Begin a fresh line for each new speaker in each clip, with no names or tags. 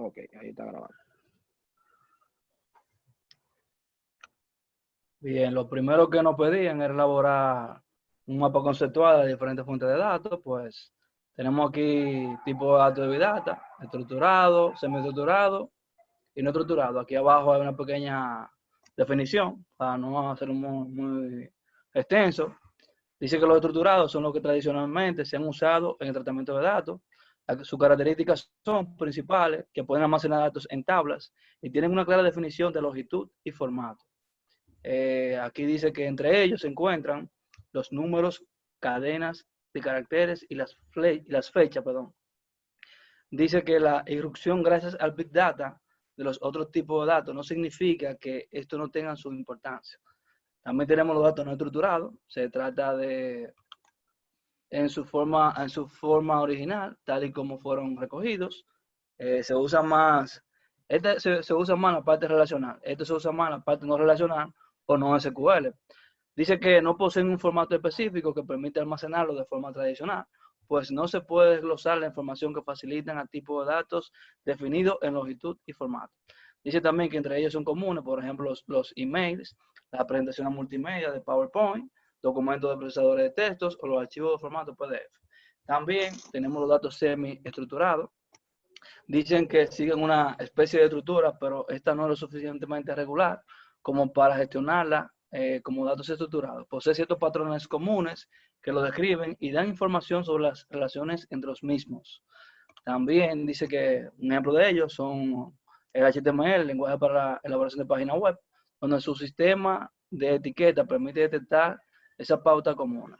Ok, ahí está grabando.
Bien, lo primero que nos pedían era elaborar un mapa conceptual de diferentes fuentes de datos. Pues tenemos aquí tipo de datos de Big Data, estructurado, semiestructurado y no estructurado. Aquí abajo hay una pequeña definición para no hacer muy extenso. Dice que los estructurados son los que tradicionalmente se han usado en el tratamiento de datos. Sus características son principales, que pueden almacenar datos en tablas y tienen una clara definición de longitud y formato. Aquí dice que entre ellos se encuentran los números, cadenas de caracteres y las fechas, perdón. Dice que la irrupción gracias al Big Data de los otros tipos de datos no significa que estos no tengan su importancia. También tenemos los datos no estructurados. Se trata de en su forma original, tal y como fueron recogidos. Se usa más, se usa más la parte relacional, se usa más la parte no relacional o no SQL. Dice que no poseen un formato específico que permite almacenarlo de forma tradicional, pues no se puede desglosar la información que facilitan a tipo de datos definidos en longitud y formato. Dice también que entre ellos son comunes, por ejemplo, los emails, las presentaciones multimedia de PowerPoint, documentos de procesadores de textos o los archivos de formato PDF. También tenemos los datos semi-estructurados. Dicen que siguen una especie de estructura, pero esta no es lo suficientemente regular como para gestionarla como datos estructurados. Posee ciertos patrones comunes que lo describen y dan información sobre las relaciones entre los mismos. También dice que un ejemplo de ellos son el HTML, el lenguaje para la elaboración de páginas web, donde su sistema de etiqueta permite detectar esa pauta común.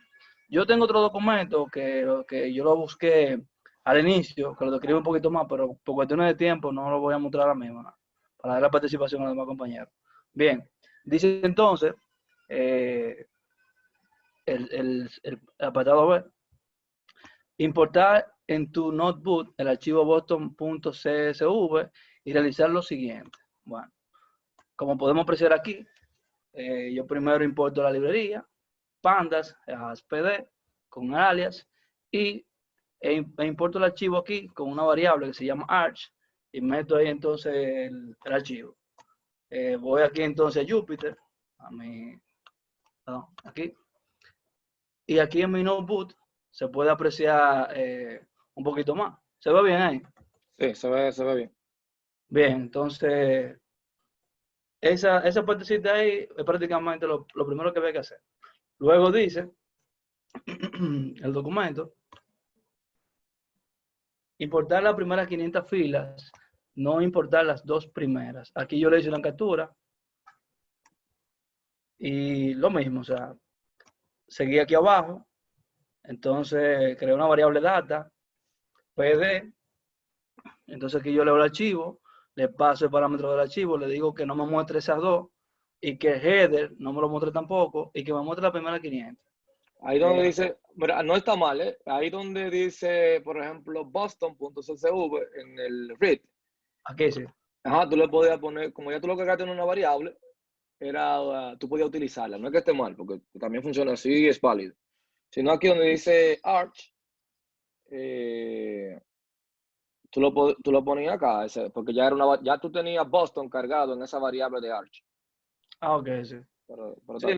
Yo tengo otro documento que yo lo busqué al inicio, que lo describe un poquito más, pero por cuestiones de tiempo no lo voy a mostrar ahora mismo, ¿no? Para dar la participación a los demás compañeros. Bien, dice entonces el apartado B, importar en tu notebook el archivo boston.csv y realizar lo siguiente. Bueno, como podemos apreciar aquí, yo primero importo la librería, pandas, pd, con alias, e importo el archivo aquí con una variable que se llama arch, y meto ahí entonces el archivo. Voy aquí entonces a Jupyter, aquí, y aquí en mi notebook se puede apreciar un poquito más. ¿Se ve bien ahí?
Sí, se ve bien.
Bien, entonces esa partecita ahí es prácticamente lo primero que hay que hacer. Luego dice el documento, importar las primeras 500 filas, no importar las dos primeras. Aquí yo le hice una captura y lo mismo, o sea, seguí aquí abajo, entonces creé una variable data, pd, entonces aquí yo leo el archivo, le paso el parámetro del archivo, le digo que no me muestre esas dos y que el header no me lo muestre tampoco y que me muestre la primera 500.
Ahí donde dice, mira, no está mal, ¿eh? Ahí donde dice, por ejemplo, boston.csv en el read.
Aquí sí.
Ajá, tú le podías poner, como ya tú lo cargaste en una variable, tú podías utilizarla. No es que esté mal, porque también funciona así y es válido. Sino aquí donde dice arch, tú lo ponías acá, porque ya tú tenías Boston cargado en esa variable de arch.
Ok, sí.
Pero
Sí,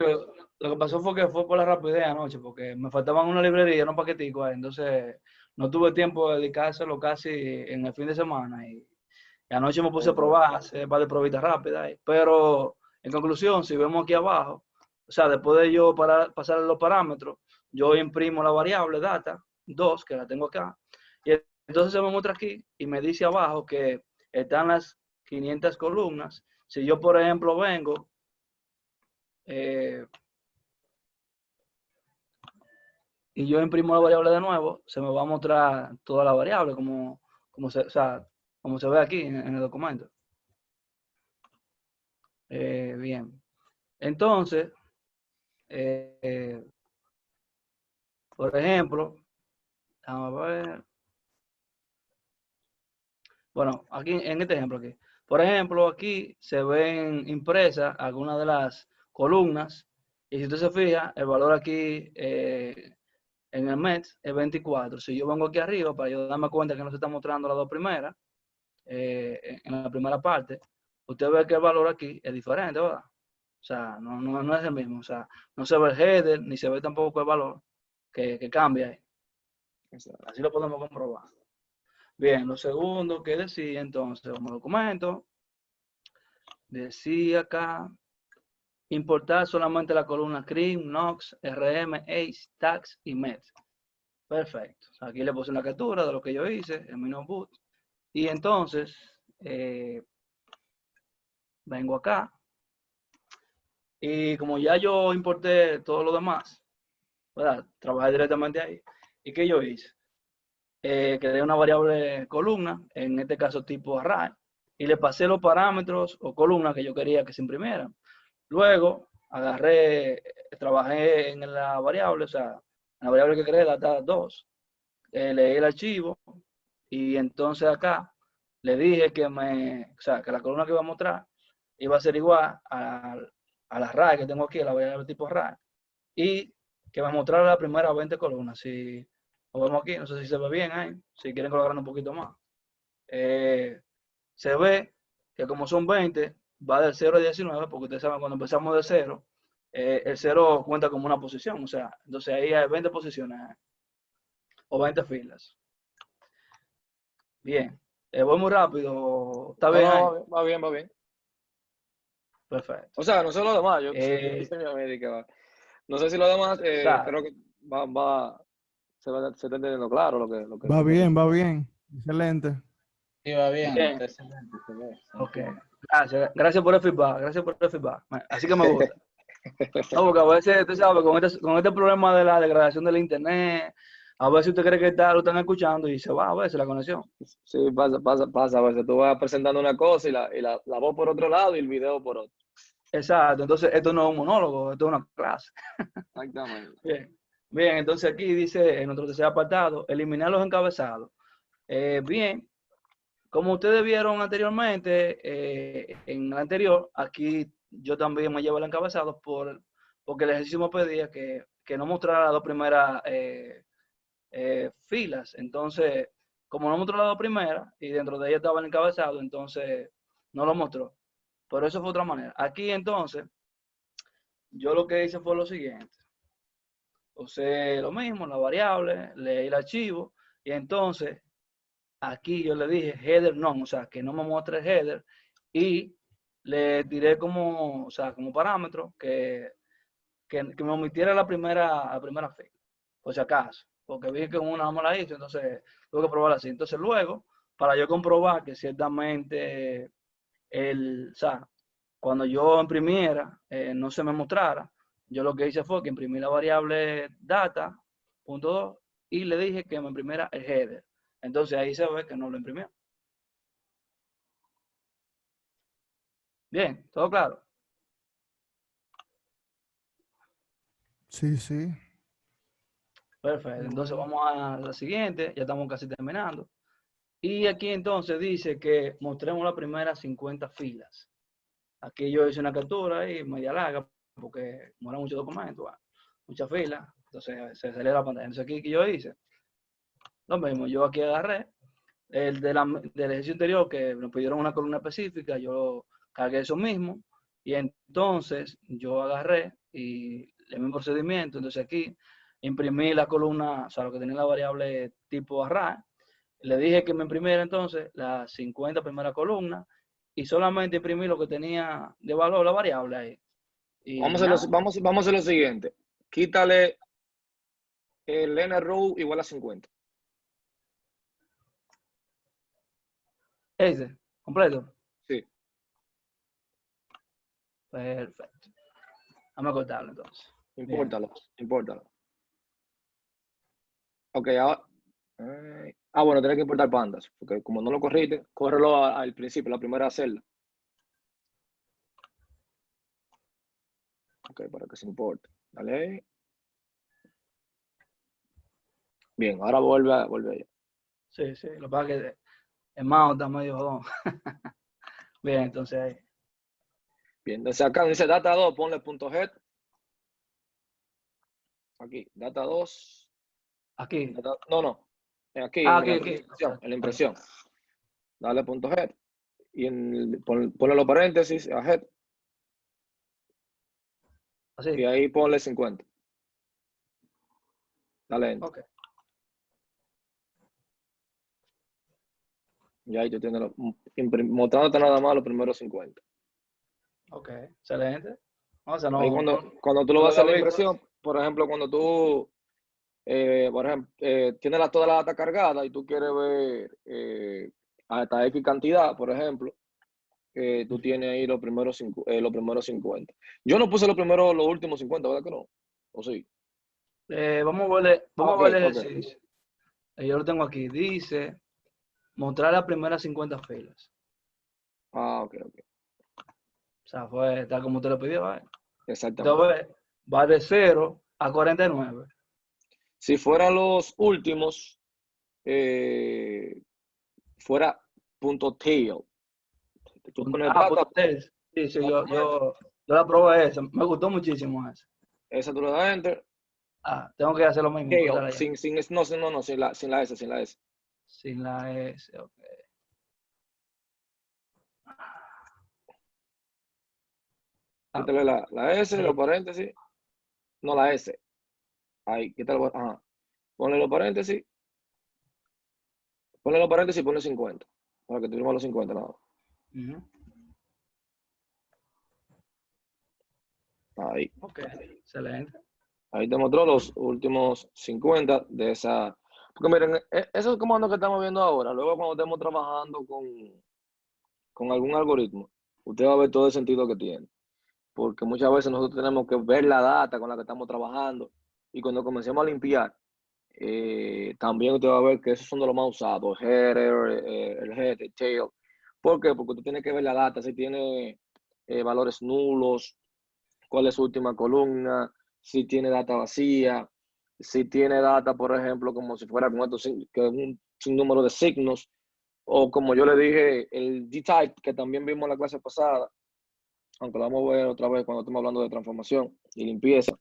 lo que pasó fue que fue por la rapidez anoche, porque me faltaban una librería, unos paqueticos ahí, entonces no tuve tiempo de dedicárselo casi en el fin de semana. Y anoche me puse a probar, hacer un par de probitas rápidas ahí. Pero en conclusión, si vemos aquí abajo, o sea, después de yo pasar los parámetros, yo imprimo la variable data 2, que la tengo acá, y entonces se me muestra aquí y me dice abajo que están las 500 columnas. Si yo, por ejemplo, vengo y yo imprimo la variable de nuevo, se me va a mostrar toda la variable como se ve aquí en el documento. Bien. Entonces, por ejemplo, vamos a ver. Bueno, aquí en este ejemplo aquí. Por ejemplo, aquí se ven impresas algunas de las columnas. Y si usted se fija, el valor aquí en el MET es 24. Si yo vengo aquí arriba para yo darme cuenta que no se está mostrando las dos primeras, en la primera parte, usted ve que el valor aquí es diferente, ¿verdad? O sea, no es el mismo. O sea, no se ve el header, ni se ve tampoco el valor que cambia ahí.
Exacto.
Así lo podemos comprobar. Bien, lo segundo que decía entonces, como documento, decía acá, importar solamente la columna CRIM, NOX, RM, ACE, TAX y MET. Perfecto. Aquí le puse una captura de lo que yo hice en mi notebook. Y entonces, vengo acá. Y como ya yo importé todo lo demás, ¿verdad? Trabajé directamente ahí. ¿Y qué yo hice? Creé una variable columna, en este caso tipo array, y le pasé los parámetros o columnas que yo quería que se imprimieran. Luego agarré, trabajé en la variable, o sea, en la variable que creé, data2, leí el archivo y entonces acá le dije o sea, que la columna que iba a mostrar iba a ser igual al array que tengo aquí, la variable tipo array, y que me mostrara las primeras 20 columnas. Si lo vemos aquí, no sé si se ve bien ahí, si quieren colocar un poquito más. Se ve que como son 20, va del 0 al 19, porque ustedes saben, cuando empezamos de 0, el 0 cuenta como una posición, o sea, entonces ahí hay 20 posiciones o 20 filas. Bien, voy muy rápido, ¿está
No,
bien ahí?
no, va bien, va bien.
Perfecto.
O sea, no sé lo demás, yo
Eh,
dice mi amiga que va. No sé si lo demás,
o sea,
creo que se está entendiendo claro lo que tú me dices.
Va bien. Excelente.
Sí, va bien,
bien,
está excelente, se ve, se
ok.
entiende.
Gracias por el feedback, gracias por el feedback. Así que me gusta. No, porque a veces, tú sabes, con este problema de la degradación del internet, a veces usted cree que lo están escuchando y se va a veces la conexión.
Sí, pasa. A veces tú vas presentando una cosa y la voz por otro lado y el video por otro.
Exacto, entonces esto no es un monólogo, esto es una clase.
Exactamente.
Bien, bien, entonces aquí dice en nuestro tercer apartado, eliminar los encabezados. Bien, como ustedes vieron anteriormente, en el anterior, aquí yo también me llevo el encabezado porque el ejercicio me pedía que no mostrara las dos primeras filas. Entonces, como no mostró las dos primeras y dentro de ella estaba el encabezado, entonces no lo mostró. Pero eso fue otra manera. Aquí entonces, yo lo que hice fue lo siguiente. Usé lo mismo, la variable, leí el archivo y entonces aquí yo le dije header no, o sea, que no me muestre el header y le tiré como, o sea, como parámetro que me omitiera la primera fila, por si acaso, porque vi que una no me la hizo, entonces tuve que probarla así. Entonces luego, para yo comprobar que ciertamente o sea, cuando yo imprimiera, no se me mostrara, yo lo que hice fue que imprimí la variable data.2 y le dije que me imprimiera el header. Entonces ahí se ve que no lo imprimió. Bien, todo claro.
Sí, sí.
Perfecto. Entonces
Bueno.
vamos a la siguiente, ya estamos casi terminando. Y aquí entonces dice que mostremos las primeras 50 filas. Aquí yo hice una captura y media larga porque como eran muchos documentos, bueno, muchas filas, entonces se salió la pantalla. Entonces aquí que yo hice lo mismo, yo aquí agarré del ejercicio anterior que nos pidieron una columna específica, yo cargué eso mismo y entonces yo agarré y le di un procedimiento, entonces aquí imprimí la columna, o sea, lo que tenía la variable tipo array, le dije que me imprimiera entonces las 50 primeras columnas y solamente imprimí lo que tenía de valor la variable ahí. Y nada,
Vamos a hacer lo siguiente. Quítale el n row igual a 50.
ese, completo.
Sí,
Perfecto. Vamos a cortarlo entonces. Bien.
impórtalo. Ok, ahora. Bueno, tienes que importar pandas, porque como no lo corriste, córrelo al principio, la primera celda. Ok, para que se importe. Dale ahí. Bien, ahora vuelve allá.
Sí, sí. Lo que pasa es que el mouse está medio jodón. Bien, entonces ahí.
Bien, desde acá dice data2, ponle punto .head. Aquí, data2.
Aquí.
No. Aquí,
Ah,
en
aquí,
la
aquí.
impresión, en la
Ok.
impresión. dale punto head. Y ponle los paréntesis a head.
Así.
Y ahí ponle 50. Dale enter.
Ok.
Y ahí tú tienes mostrándote nada más los primeros 50.
Ok. Excelente. O sea,
Ahí
no,
cuando tú lo
no
vas a hacer la
había visto.
impresión, por ejemplo, cuando tú tienes toda la data cargada y tú quieres ver hasta X cantidad, por ejemplo, tú tienes ahí los primeros 50. Yo no puse los últimos 50, ¿verdad que no? ¿O sí?
Vamos a verle
Ok.
el ejercicio. Yo lo tengo aquí. Dice, mostrar las primeras 50 filas.
Ok.
O sea, fue tal como te lo pidió, ¿vale?
Exactamente.
Entonces, va de 0 a 49.
Si fueran los últimos, fuera punto tail. Tú pones data,
Pues sí, yo la probé esa. Me gustó muchísimo esa.
esa tú le das enter.
Tengo que hacer lo mismo.
Tail,
Cruzar allá.
sin la S, sin la S.
Sin la S, ok.
Quítale la S,
Sí.
los paréntesis. No, la S. Ahí, quítale. Ajá. Ponle los paréntesis. Y ponle 50. Para que tengamos los 50 nada.
Ujú.
Ahí.
Ok, excelente.
Ahí te mostró los últimos 50 de esa. Porque miren, esos comandos que estamos viendo ahora, luego cuando estemos trabajando con algún algoritmo, usted va a ver todo el sentido que tiene. Porque muchas veces nosotros tenemos que ver la data con la que estamos trabajando y cuando comencemos a limpiar, también usted va a ver que esos son de los más usados, header, el head, el tail. ¿Por qué? Porque usted tiene que ver la data, si tiene valores nulos, cuál es su última columna, si tiene data vacía, si tiene data, por ejemplo, como si fuera con un sinnúmero de signos, o como yo le dije, el D-type, que también vimos en la clase pasada, aunque lo vamos a ver otra vez cuando estemos hablando de transformación y limpieza,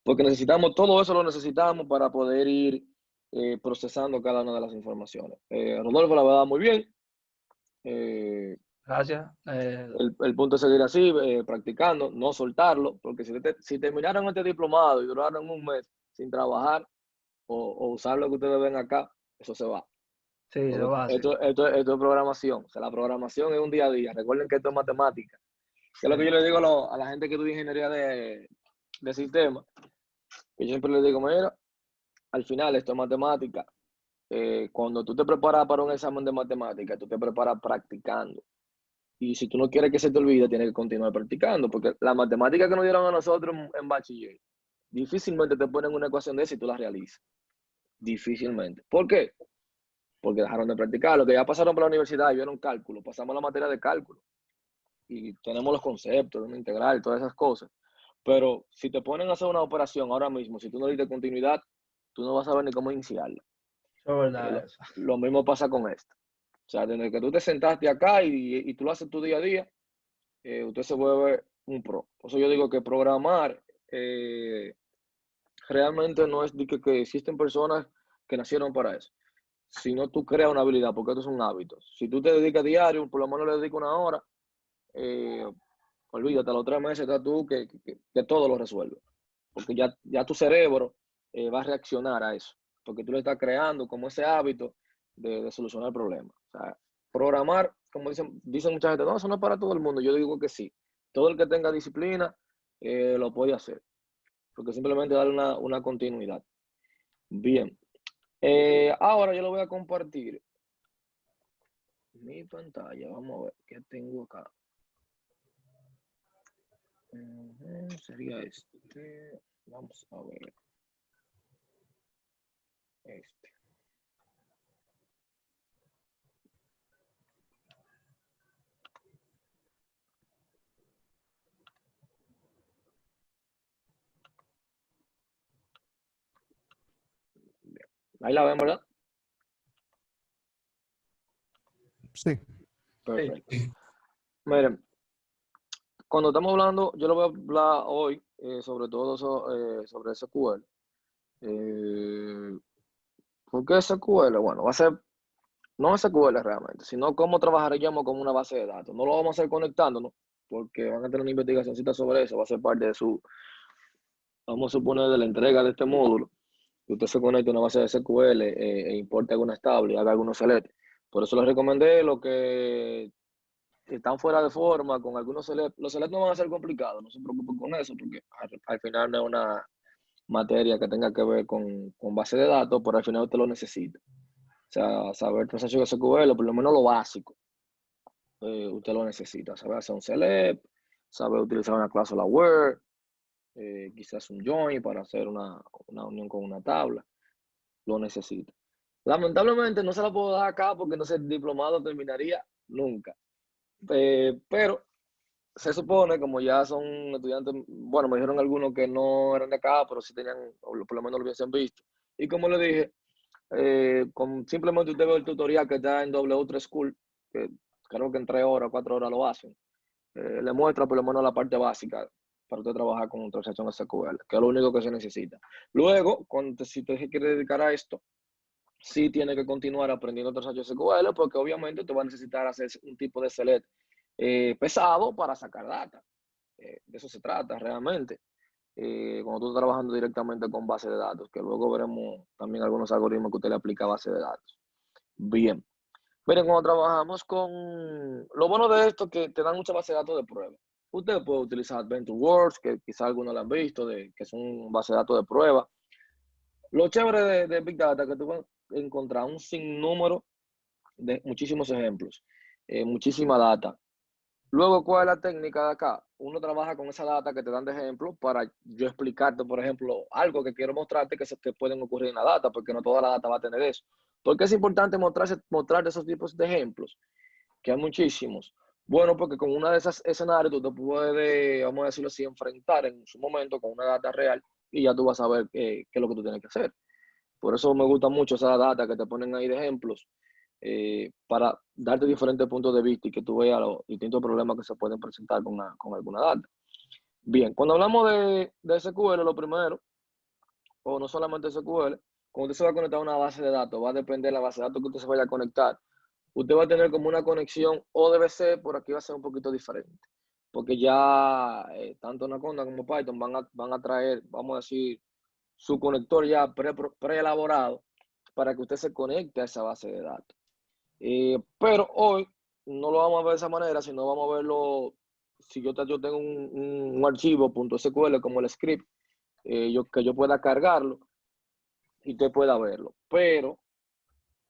porque todo eso lo necesitamos para poder ir procesando cada una de las informaciones. Rodolfo, la verdad, muy bien.
Gracias.
El punto es seguir así, practicando, no soltarlo, porque si terminaron este diplomado y duraron un mes sin trabajar o usar lo que ustedes ven acá, eso se va.
Sí, se
Porque
va a hacer.
esto es programación. O sea, la programación es un día a día. Recuerden que esto es matemática. Que es lo que
Sí.
yo le digo a la gente que estudia ingeniería de sistemas. Que yo siempre les digo, mira, al final esto es matemática. Cuando tú te preparas para un examen de matemática, tú te preparas practicando. Y si tú no quieres que se te olvide, tienes que continuar practicando. Porque la matemática que nos dieron a nosotros en bachiller, difícilmente te ponen una ecuación de esa y tú la realizas. Difícilmente. ¿Por qué? Porque dejaron de practicar. Los que ya pasaron por la universidad y vieron cálculo, pasamos la materia de cálculo y tenemos los conceptos de una integral, todas esas cosas. Pero si te ponen a hacer una operación ahora mismo, si tú no le diste continuidad, tú no vas a saber ni cómo iniciarla.
Eso es verdad. Eso.
Lo mismo pasa con esto. O sea, desde que tú te sentaste acá y tú lo haces tu día a día, usted se vuelve un pro. Por eso yo digo que programar realmente no es de que existen personas que nacieron para eso. Si no, tú creas una habilidad, porque esto es un hábito. Si tú te dedicas diario, por lo menos le dedicas una hora, olvídate, a los 3 meses estás tú que todo lo resuelve. Porque ya tu cerebro va a reaccionar a eso. Porque tú lo estás creando como ese hábito de solucionar problemas. O sea, programar, como dicen mucha gente, no, eso no es para todo el mundo. Yo digo que sí. Todo el que tenga disciplina lo puede hacer. Porque simplemente darle una continuidad. Bien. Ahora yo lo voy a compartir mi pantalla. Vamos a ver qué tengo acá. Sería este. Vamos a ver. Este. Bien. Ahí la ven, ¿verdad?
Sí.
Perfecto. Miren, cuando estamos hablando, yo lo voy a hablar hoy sobre todo sobre SQL. ¿Por qué SQL? Bueno, va a ser no SQL realmente, sino cómo trabajaríamos con una base de datos. No lo vamos a hacer conectándonos, porque van a tener una investigacióncita sobre eso, va a ser parte de su, vamos a suponer, de la entrega de este módulo, que usted se conecte a una base de SQL e importe algunas tablas y haga algunos select. Por eso les recomendé lo que están fuera de forma, con algunos select. Los select no van a ser complicados, no se preocupen con eso, porque al final no es una materia que tenga que ver con base de datos, pero al final usted lo necesita. O sea, saber transacción SQL, por lo menos lo básico, usted lo necesita. Saber hacer un select, saber utilizar una cláusula where, quizás un join para hacer una unión con una tabla, lo necesita. Lamentablemente no se la puedo dar acá porque no sé, el diplomado terminaría nunca. Pero se supone, como ya son estudiantes, bueno, me dijeron algunos que no eran de acá, pero sí tenían, o por lo menos lo hubiesen visto. Y como le dije, simplemente usted ve el tutorial que está en W3 School, que creo que en 3 horas, 4 horas lo hacen. Le muestra por lo menos la parte básica para usted trabajar con transacción SQL, que es lo único que se necesita. Luego, si usted se quiere dedicar a esto, sí tiene que continuar aprendiendo transacción SQL, porque obviamente usted va a necesitar hacer un tipo de select pesado para sacar data. De eso se trata realmente. Cuando tú estás trabajando directamente con base de datos, que luego veremos también algunos algoritmos que usted le aplica a base de datos. Bien. Miren, cuando trabajamos con... Lo bueno de esto es que te dan muchas bases de datos de prueba. Usted puede utilizar Adventure Works, que quizás algunos lo han visto, que son bases de datos de prueba. Lo chévere de Big Data es que tú vas a encontrar un sinnúmero de muchísimos ejemplos, muchísima data. Luego, ¿cuál es la técnica de acá? Uno trabaja con esa data que te dan de ejemplo para yo explicarte, por ejemplo, algo que quiero mostrarte que se te pueden ocurrir en la data, porque no toda la data va a tener eso. ¿Por qué es importante mostrar esos tipos de ejemplos? Que hay muchísimos. Bueno, porque con una de esas escenarios tú te puedes, vamos a decirlo así, enfrentar en su momento con una data real y ya tú vas a ver qué es lo que tú tienes que hacer. Por eso me gusta mucho esa data que te ponen ahí de ejemplos, para darte diferentes puntos de vista y que tú veas los distintos problemas que se pueden presentar con alguna data. Bien, cuando hablamos de SQL, lo primero, o no solamente SQL, cuando usted se va a conectar a una base de datos, va a depender de la base de datos que usted se vaya a conectar. Usted va a tener como una conexión ODBC, por aquí va a ser un poquito diferente, porque ya tanto Anaconda como Python van a traer, vamos a decir, su conector ya preelaborado para que usted se conecte a esa base de datos. Pero hoy no lo vamos a ver de esa manera, sino vamos a verlo, si yo tengo un archivo .sql como el script, que yo pueda cargarlo y usted pueda verlo. Pero,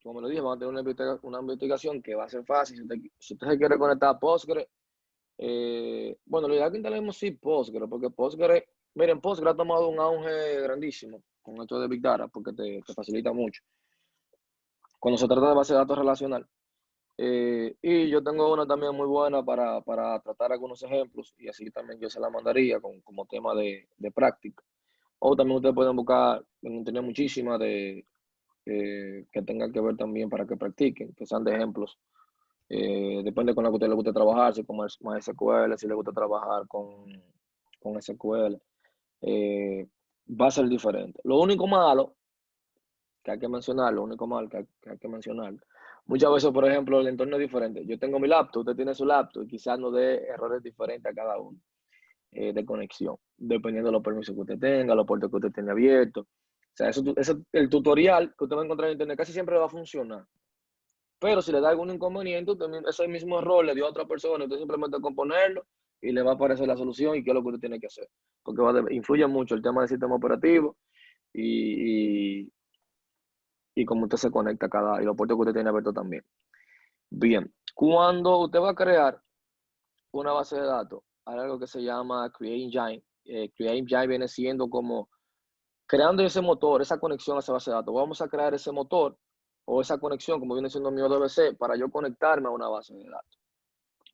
como le dije, vamos a tener una investigación que va a ser fácil. Si usted se quiere conectar a Postgre, bueno, la idea es que instalemos sí Postgre, porque Postgre, miren, Postgre ha tomado un auge grandísimo con esto de Big Data, porque te facilita mucho cuando se trata de base de datos relacional. Y yo tengo una también muy buena para tratar algunos ejemplos, y así también yo se la mandaría como tema de práctica. O también ustedes pueden buscar en internet muchísimas que tengan que ver también para que practiquen, que sean de ejemplos. Depende con la que a usted le guste trabajar, si con MySQL, si le gusta trabajar con SQL. Va a ser diferente. Lo único malo que hay que mencionar, que hay que mencionar, muchas veces, por ejemplo, el entorno es diferente. Yo tengo mi laptop, usted tiene su laptop, y quizás nos dé errores diferentes a cada uno de conexión, dependiendo de los permisos que usted tenga, los puertos que usted tenga abiertos. O sea, el tutorial que usted va a encontrar en internet casi siempre va a funcionar. Pero si le da algún inconveniente, ese mismo error le dio a otra persona, usted simplemente componerlo y le va a aparecer la solución y qué es lo que usted tiene que hacer. Porque influye mucho el tema del sistema operativo y cómo usted se conecta y los puertos que usted tiene abierto también. Bien, cuando usted va a crear una base de datos, hay algo que se llama Create Engine. Create Engine viene siendo como creando ese motor, esa conexión a esa base de datos. Vamos a crear ese motor o esa conexión, como viene siendo mi ODBC, para yo conectarme a una base de datos,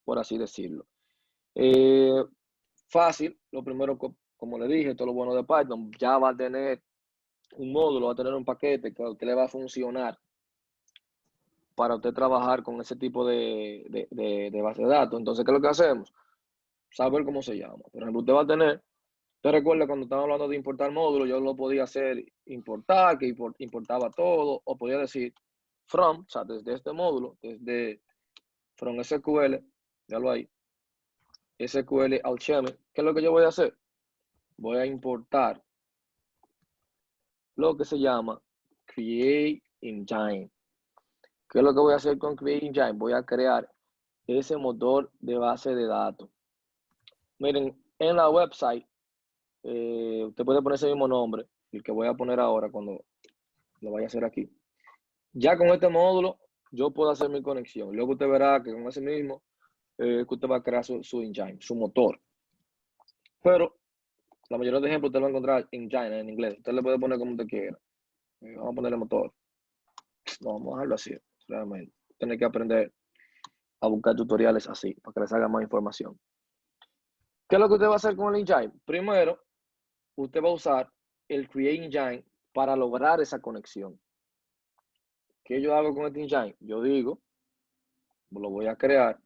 por así decirlo. Fácil, lo primero, como le dije, todo lo bueno de Python, ya va a tener un módulo, va a tener un paquete que a usted le va a funcionar para usted trabajar con ese tipo de base de datos. Entonces, ¿qué es lo que hacemos? Saber cómo se llama. Por ejemplo, usted va a tener, usted recuerda cuando estaba hablando de importar módulos, yo lo podía hacer importar, que importaba todo, o podía decir from, o sea, desde este módulo, desde from SQL, ya lo hay, SQL Alchemy, ¿qué es lo que yo voy a hacer? Voy a importar lo que se llama Create Engine. ¿Qué es lo que voy a hacer con Create Engine? Voy a crear ese motor de base de datos. Miren, en la website, usted puede poner ese mismo nombre, el que voy a poner ahora cuando lo vaya a hacer aquí. Ya con este módulo, yo puedo hacer mi conexión. Luego usted verá que con ese mismo, que usted va a crear su engine, su motor. Pero la mayoría de ejemplos usted lo va a encontrar engine en inglés. Usted le puede poner como usted quiera. Vamos a ponerle motor. No, vamos a dejarlo así, realmente. Tiene que aprender a buscar tutoriales así, para que les haga más información. ¿Qué es lo que usted va a hacer con el engine? Primero, usted va a usar el Create Engine para lograr esa conexión. ¿Qué yo hago con este engine? Yo digo, lo voy a crear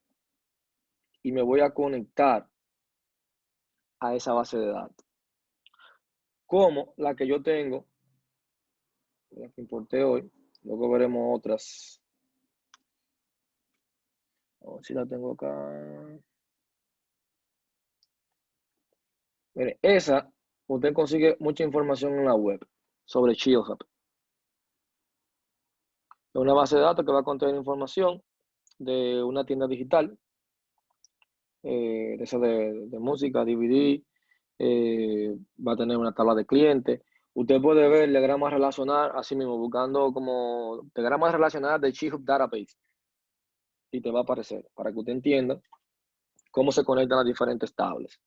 y me voy a conectar a esa base de datos. Como la que yo tengo, la que importé hoy. Luego veremos otras. A ver si la tengo acá. Mire, esa, usted consigue mucha información en la web sobre ShieldHub. Es una base de datos que va a contener información de una tienda digital, de música, DVD, va a tener una tabla de clientes. Usted puede ver diagramas relacionados, así mismo, buscando como diagramas relacionados de ShieldHub Database. Y te va a aparecer para que usted entienda cómo se conectan las diferentes tablas.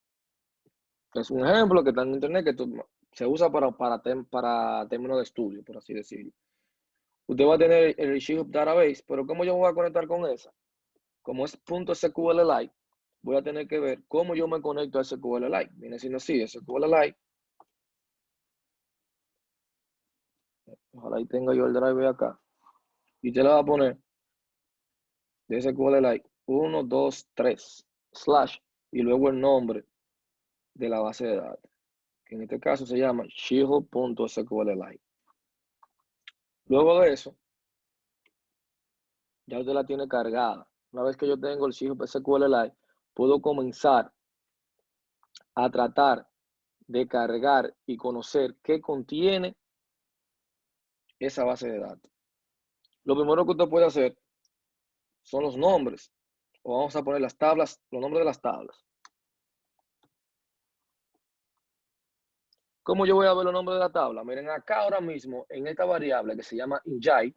Es un ejemplo que está en internet que se usa para términos de estudio, por así decirlo. Usted va a tener el ShieldHub Database, pero ¿cómo yo me voy a conectar con esa? Como es .SQLite, voy a tener que ver cómo yo me conecto a SQLite. Viene siendo así, SQLite. Ojalá y tenga yo el drive acá. Y usted le va a poner de SQLite 1, 2, 3, slash, y luego el nombre de la base de datos, que en este caso se llama ShieldHub.SQLite. Luego de eso, ya usted la tiene cargada. Una vez que yo tengo el ShieldHub SQLite, puedo comenzar a tratar de cargar y conocer qué contiene esa base de datos. Lo primero que usted puede hacer son los nombres, o vamos a poner las tablas, los nombres de las tablas. ¿Cómo yo voy a ver los nombres de la tabla? Miren, acá ahora mismo, en esta variable que se llama engine,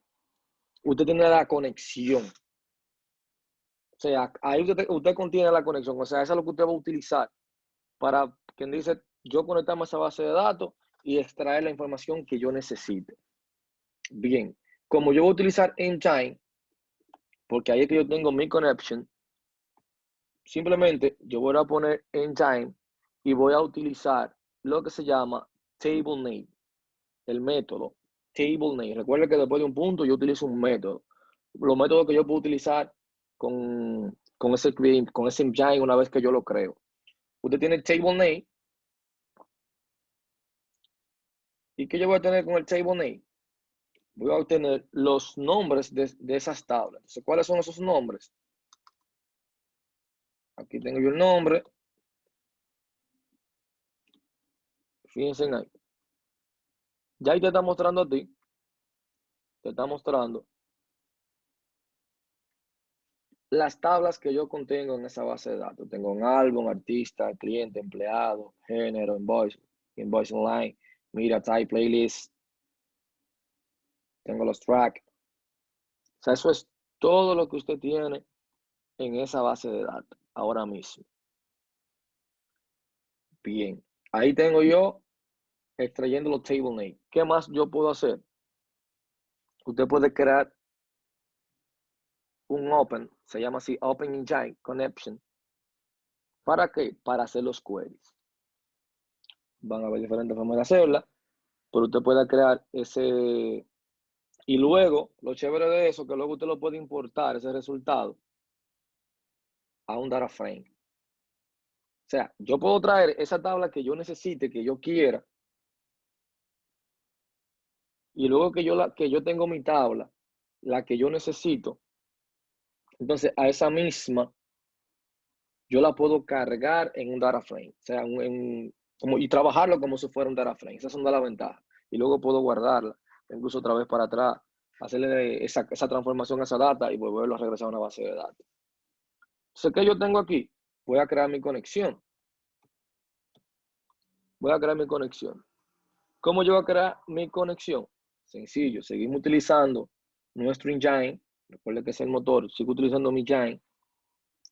usted tiene la conexión. O sea, ahí usted contiene la conexión. O sea, eso es lo que usted va a utilizar para, quien dice, yo conectarme a esa base de datos y extraer la información que yo necesite. Bien, como yo voy a utilizar engine, porque ahí es que yo tengo mi connection, simplemente yo voy a poner engine y voy a utilizar lo que se llama table name, el método table name. Recuerden que después de un punto yo utilizo un método. Los métodos que yo puedo utilizar con ese engine una vez que yo lo creo. Usted tiene el table name. ¿Y qué yo voy a tener con el table name? Voy a obtener los nombres de esas tablas. Entonces, ¿cuáles son esos nombres? Aquí tengo yo el nombre. Fíjense ahí. Ya ahí te está mostrando a ti. Te está mostrando las tablas que yo contengo en esa base de datos. Tengo un álbum, artista, cliente, empleado, género, invoice online, media type, playlist. Tengo los tracks. O sea, eso es todo lo que usted tiene en esa base de datos ahora mismo. Bien, ahí tengo yo extrayendo los table name. ¿Qué más yo puedo hacer? Usted puede crear un open, se llama así, Open Engine Connection. ¿Para qué? Para hacer los queries. Van a haber diferentes formas de hacerla, pero usted puede crear ese. Y luego, lo chévere de eso, que luego usted lo puede importar, ese resultado, a un data frame. O sea, yo puedo traer esa tabla que yo necesite, que yo quiera, y luego que yo tengo mi tabla, la que yo necesito, entonces a esa misma yo la puedo cargar en un data frame, o sea, y trabajarlo como si fuera un data frame. Esa es una de las ventajas. Y luego puedo guardarla, incluso otra vez para atrás, hacerle esa transformación a esa data y volverlo a regresar a una base de datos. Entonces, ¿qué yo tengo aquí? Voy a crear mi conexión. ¿Cómo yo voy a crear mi conexión? Sencillo, seguimos utilizando nuestro engine. Recuerde que es el motor. Sigo utilizando mi engine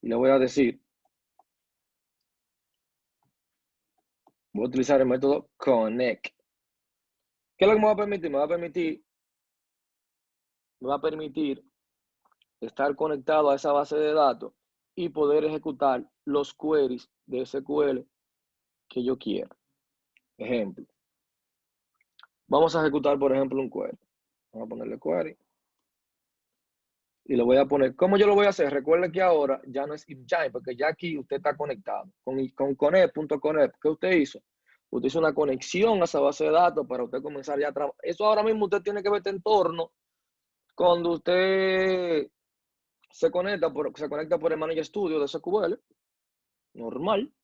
y le voy a decir, voy a utilizar el método connect. ¿Qué es lo que me va a permitir? Me va a permitir estar conectado a esa base de datos y poder ejecutar los queries de SQL que yo quiera. Ejemplo. Vamos a ejecutar, por ejemplo, un query. Vamos a ponerle query. Y le voy a poner, ¿cómo yo lo voy a hacer? Recuerde que ahora ya no es engine, porque ya aquí usted está conectado. Con connect.connect, ¿qué usted hizo? Usted hizo una conexión a esa base de datos para usted comenzar ya a trabajar. Eso ahora mismo usted tiene que ver este entorno cuando usted se conecta por el Manager Studio de SQL, normal,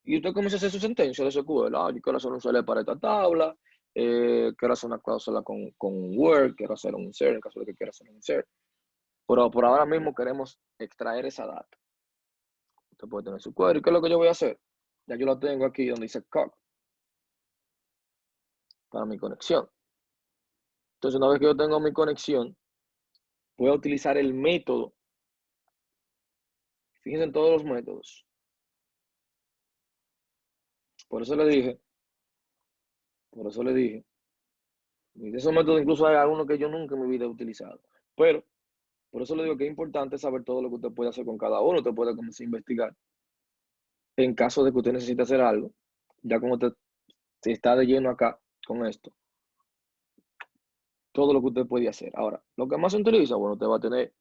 y usted comienza a hacer su sentencia de SQL. Yo quiero hacer un select para esta tabla, quiero hacer una cláusula con Word, quiero hacer un insert, en caso de que quiera hacer un insert. Pero por ahora mismo queremos extraer esa data. Usted puede tener su query. ¿Qué es lo que yo voy a hacer? Ya yo lo tengo aquí donde dice COG para mi conexión. Entonces, una vez que yo tengo mi conexión, voy a utilizar el método. Fíjense en todos los métodos. Por eso le dije. Y de esos métodos incluso hay algunos que yo nunca en mi vida he utilizado. Pero, por eso le digo que es importante saber todo lo que usted puede hacer con cada uno. Usted puede comenzar a investigar. En caso de que usted necesite hacer algo, ya como usted está de lleno acá con esto, todo lo que usted puede hacer. Ahora, lo que más se utiliza, bueno, usted va a tener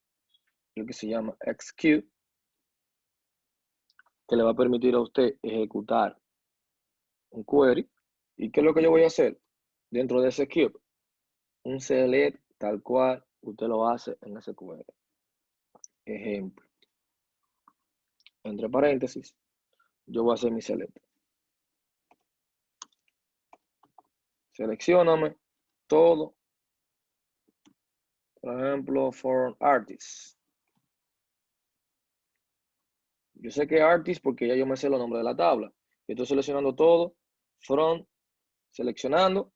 lo que se llama execute, que le va a permitir a usted ejecutar un query. ¿Y qué es lo que yo voy a hacer? Dentro de ese cube, un select tal cual usted lo hace en SQL. Ejemplo. Entre paréntesis, yo voy a hacer mi select. Seleccióname todo. Por ejemplo, for artists. Yo sé que artist porque ya yo me sé los nombres de la tabla. Yo estoy seleccionando todo. From, seleccionando.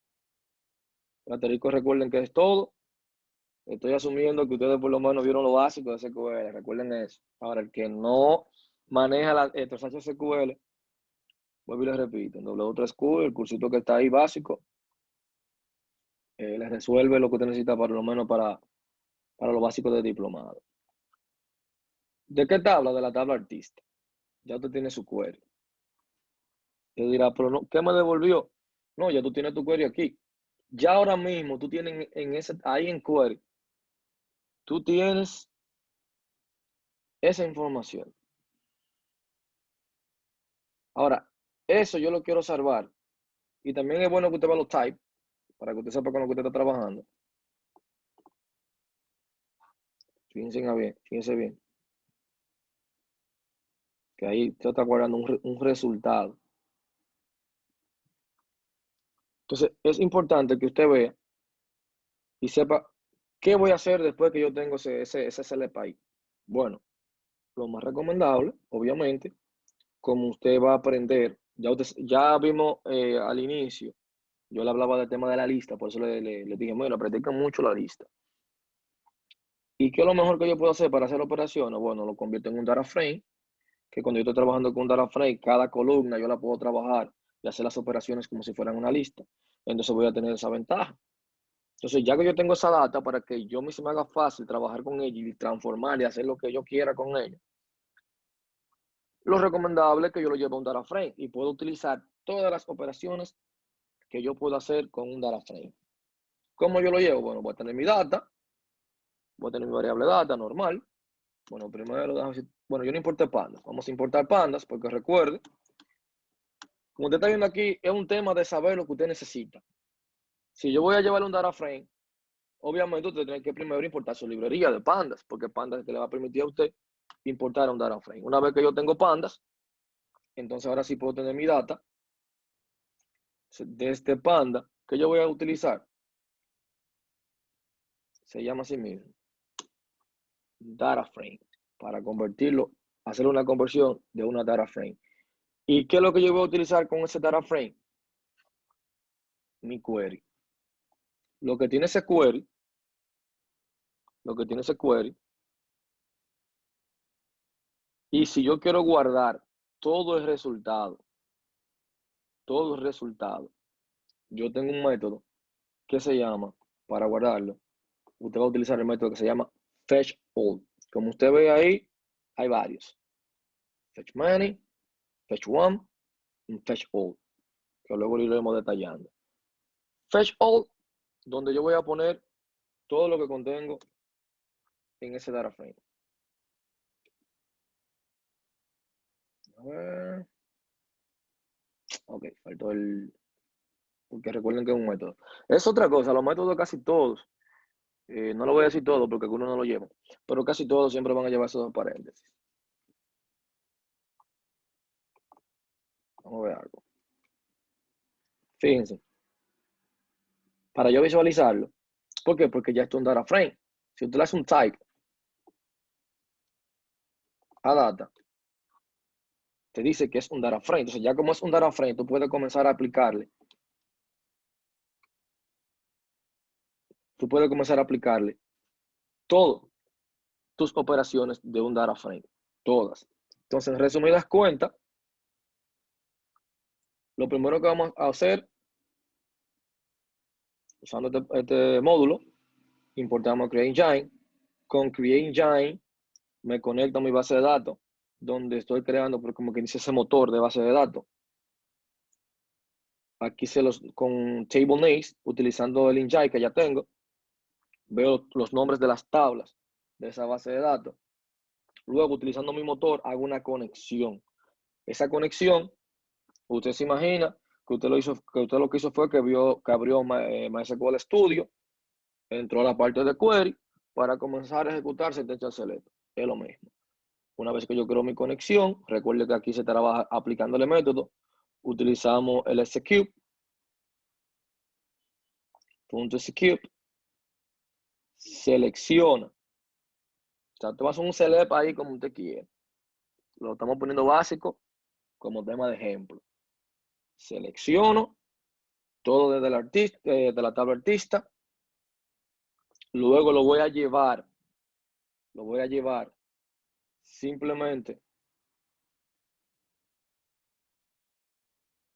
El asterisco recuerden que es todo. Estoy asumiendo que ustedes por lo menos vieron lo básico de SQL. Recuerden eso. Ahora, el que no maneja el transacción SQL, vuelvo y les repito, en W3Q, el cursito que está ahí básico, les resuelve lo que usted necesita por lo menos para lo básico de diplomado. ¿De qué tabla? De la tabla artista. Ya usted tiene su query. Usted dirá, pero no, ¿qué me devolvió? No, ya tú tienes tu query aquí. Ya ahora mismo tú tienes ahí en query, tú tienes esa información. Ahora, eso yo lo quiero salvar. Y también es bueno que usted vea los types, para que usted sepa con lo que usted está trabajando. Fíjense bien. Que ahí usted está guardando un resultado. Entonces, es importante que usted vea y sepa qué voy a hacer después que yo tengo ese select ahí. Bueno, lo más recomendable, obviamente, como usted va a aprender, ya vimos al inicio, yo le hablaba del tema de la lista, por eso le dije, bueno, practican mucho la lista. ¿Y qué es lo mejor que yo puedo hacer para hacer operaciones? Bueno, lo convierto en un data frame, que cuando yo estoy trabajando con un data frame, cada columna yo la puedo trabajar y hacer las operaciones como si fueran una lista. Entonces voy a tener esa ventaja. Entonces, ya que yo tengo esa data para que se me haga fácil trabajar con ella y transformar y hacer lo que yo quiera con ella, lo recomendable es que yo lo lleve a un data frame y puedo utilizar todas las operaciones que yo puedo hacer con un data frame. ¿Cómo yo lo llevo? Bueno, voy a tener mi data, voy a tener mi variable data normal. Bueno, primero, bueno, yo no importé pandas. Vamos a importar pandas porque recuerde, como usted está viendo aquí, es un tema de saber lo que usted necesita. Si yo voy a llevar un data frame, obviamente usted tiene que primero importar su librería de pandas, porque pandas que le va a permitir a usted importar un data frame. Una vez que yo tengo pandas, entonces ahora sí puedo tener mi data de este panda que yo voy a utilizar. Se llama así mismo, data frame, para convertirlo, hacer una conversión de una data frame. ¿Y qué es lo que yo voy a utilizar con ese data frame? Mi query. Lo que tiene ese query, y si yo quiero guardar todo el resultado, yo tengo un método que se llama, para guardarlo, usted va a utilizar el método que se llama fetch all. Como usted ve ahí, hay varios. Fetch many, fetch one, y fetch all, que luego lo iremos detallando. Fetch all, donde yo voy a poner todo lo que contengo en ese data frame. A ver. Ok, faltó el... Porque recuerden que es un método. Es otra cosa, los métodos casi todos, no lo voy a decir todo porque algunos no lo llevan, pero casi todos siempre van a llevar esos dos paréntesis. Vamos a ver algo. Fíjense. Para yo visualizarlo. ¿Por qué? Porque ya esto es un data frame. Si usted le hace un type a data, te dice que es un data frame. Entonces ya como es un data frame, tú puedes comenzar a aplicarle. Todas tus operaciones de un data frame. Todas. Entonces, en resumidas cuentas, lo primero que vamos a hacer, usando este módulo, importamos CreateEngine. Con CreateEngine me conecto a mi base de datos, donde estoy creando, como que dice, ese motor de base de datos. Aquí con Table Names, utilizando el engine que ya tengo, veo los nombres de las tablas de esa base de datos. Luego, utilizando mi motor, hago una conexión. Esa conexión, usted se imagina que usted lo que hizo fue que abrió MySQL Studio, entró a la parte de query para comenzar a ejecutar sentencia select. Es lo mismo. Una vez que yo creo mi conexión, recuerde que aquí se trabaja aplicándole método. Utilizamos el execute, .execute, selecciona. O sea, tú vas a un select ahí como usted quiere. Lo estamos poniendo básico como tema de ejemplo. Selecciono todo desde el artista, de la tabla artista. Luego lo voy a llevar simplemente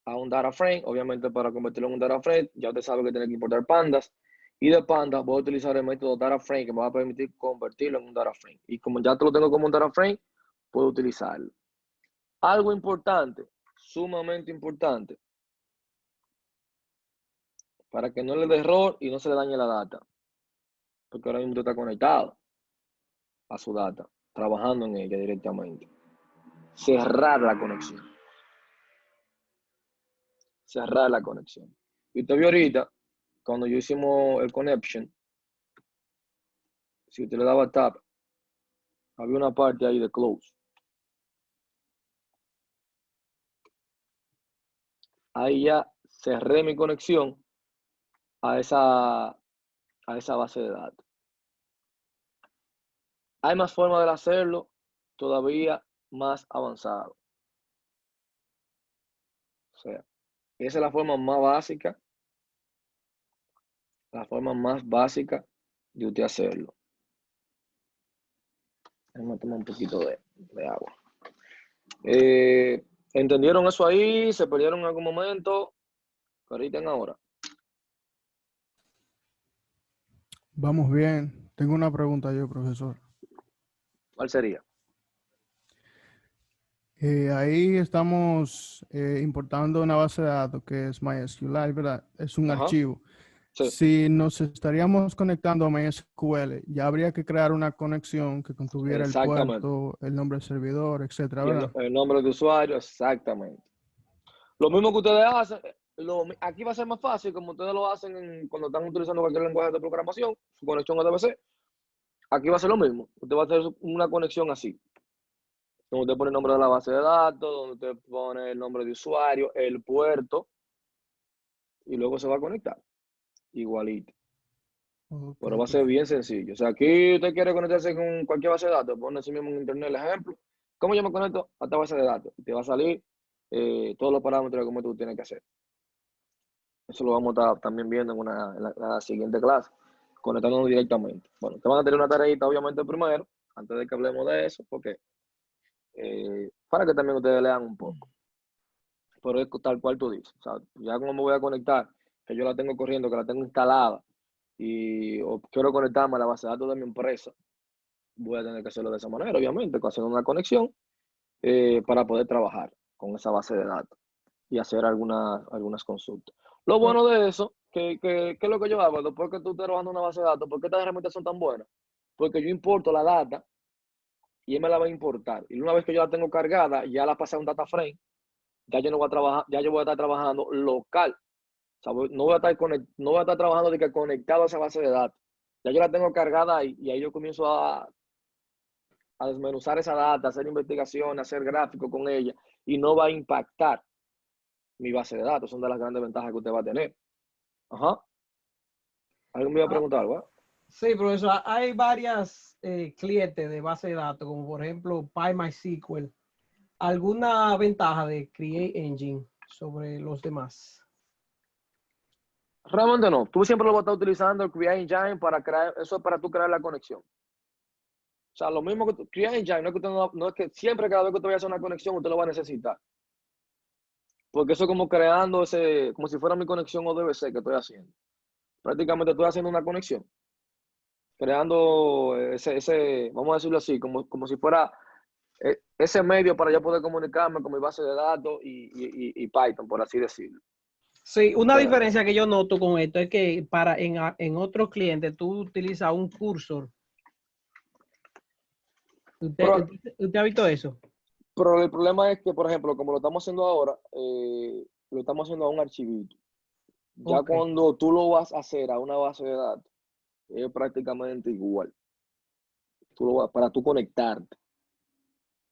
a un data frame. Obviamente, para convertirlo en un data frame, ya usted sabe que tiene que importar pandas. Y de pandas voy a utilizar el método data frame que me va a permitir convertirlo en un data frame. Y como ya te lo tengo como un data frame, puedo utilizarlo. Algo importante, sumamente importante, para que no le dé error y no se le dañe la data. Porque ahora mismo está conectado a su data, trabajando en ella directamente. Cerrar la conexión. Y usted vio ahorita, cuando yo hicimos el connection, si usted le daba tap, había una parte ahí de close. Ahí ya cerré mi conexión a esa base de datos. Hay más formas de hacerlo, todavía más avanzado. O sea, esa es la forma más básica, de usted hacerlo. Vamos a tomar un poquito de agua. ¿Entendieron eso ahí? ¿Se perdieron en algún momento? Ahorita en ahora.
Vamos bien. Tengo una pregunta yo, profesor.
¿Cuál sería?
Ahí estamos importando una base de datos que es MySQLite, ¿verdad? Es un
Ajá.
archivo.
Sí.
Si nos estaríamos conectando a MySQL, ya habría que crear una conexión que contuviera el
Exactamente.
puerto, el nombre del servidor, etcétera, ¿verdad?
El nombre de usuario, exactamente. Lo mismo que ustedes hacen, aquí va a ser más fácil, como ustedes lo hacen cuando están utilizando cualquier lenguaje de programación, su conexión a DBC. Aquí va a ser lo mismo. Usted va a hacer una conexión así, donde usted pone el nombre de la base de datos, donde usted pone el nombre de usuario, el puerto, y luego se va a conectar. Igualito.
Ok,
Pero va a ser bien sencillo. O sea, aquí usted quiere conectarse con cualquier base de datos, pone así mismo en internet el ejemplo. ¿Cómo yo me conecto a esta base de datos? Y te va a salir todos los parámetros de cómo tú tienes que hacer. Eso lo vamos a estar también viendo en la siguiente clase, conectándonos directamente. Bueno, te van a tener una tareita obviamente primero, antes de que hablemos de eso, porque para que también ustedes lean un poco. Pero es tal cual tú dices. O sea, ya como me voy a conectar, que yo la tengo corriendo, que la tengo instalada, o quiero conectarme a la base de datos de mi empresa, voy a tener que hacerlo de esa manera, obviamente, haciendo una conexión para poder trabajar con esa base de datos y hacer algunas consultas. Lo bueno de eso, que es lo que yo hago, después que tú estés trabajando en una base de datos, ¿por qué estas herramientas son tan buenas? Porque yo importo la data y él me la va a importar. Y una vez que yo la tengo cargada, ya la pasé a un data frame, ya yo no voy a trabajar, ya yo voy a estar trabajando local. O sea, no voy a estar trabajando de que conectado a esa base de datos. Ya yo la tengo cargada ahí, y ahí yo comienzo a desmenuzar esa data, hacer investigación, hacer gráficos con ella, y no va a impactar mi base de datos. Son de las grandes ventajas que usted va a tener. Ajá. ¿Alguien me iba a preguntar algo?
Sí, profesor, hay varias clientes de base de datos, como por ejemplo PyMySQL. ¿Alguna ventaja de Create Engine sobre los demás?
Realmente no. Tú siempre lo vas a estar utilizando el Create Engine para crear, eso es para tú crear la conexión. O sea, lo mismo que Create Engine, no es que siempre cada vez que usted vaya a hacer una conexión, usted lo va a necesitar. Porque eso es como creando como si fuera mi conexión ODBC que estoy haciendo. Prácticamente estoy haciendo una conexión, creando vamos a decirlo así, como si fuera ese medio para yo poder comunicarme con mi base de datos y Python, por así decirlo.
Sí, una
O sea,
diferencia que yo noto con esto es que en otros clientes tú utilizas un cursor. ¿Usted ha visto eso?
pero el problema es que, por ejemplo, como lo estamos haciendo ahora, lo estamos haciendo a un archivito. Ya
Ok.
cuando tú lo vas a hacer a una base de datos, es prácticamente igual. Para tú conectarte.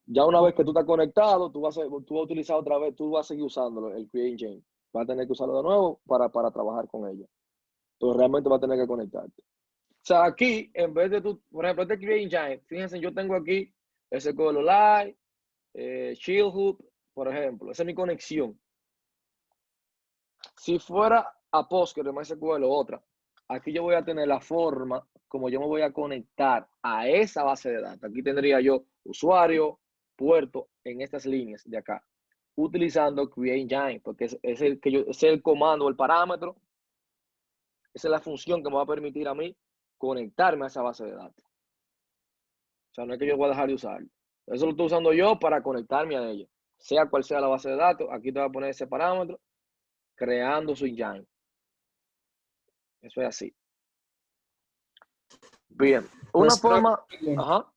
Ya una vez que tú estás conectado, tú vas a utilizar otra vez, tú vas a seguir usándolo, el Create Engine. Vas a tener que usarlo de nuevo para trabajar con ella. Pero realmente vas a tener que conectarte. O sea, aquí, en vez de tú, por ejemplo, este Create Engine, fíjense, yo tengo aquí SQLite, Shieldhook, por ejemplo. Esa es mi conexión. Si fuera a Postgres, MySQL o otra, aquí yo voy a tener la forma como yo me voy a conectar a esa base de datos. Aquí tendría yo usuario, puerto en estas líneas de acá, utilizando Create Engine, porque es el comando, el parámetro, esa es la función que me va a permitir a mí conectarme a esa base de datos. O sea, no es que yo voy a dejar de usarlo. Eso lo estoy usando yo para conectarme a ella. Sea cual sea la base de datos, aquí te va a poner ese parámetro, creando su engine. Eso es así. Bien, una
Pues una
forma,
pregunta.
ajá,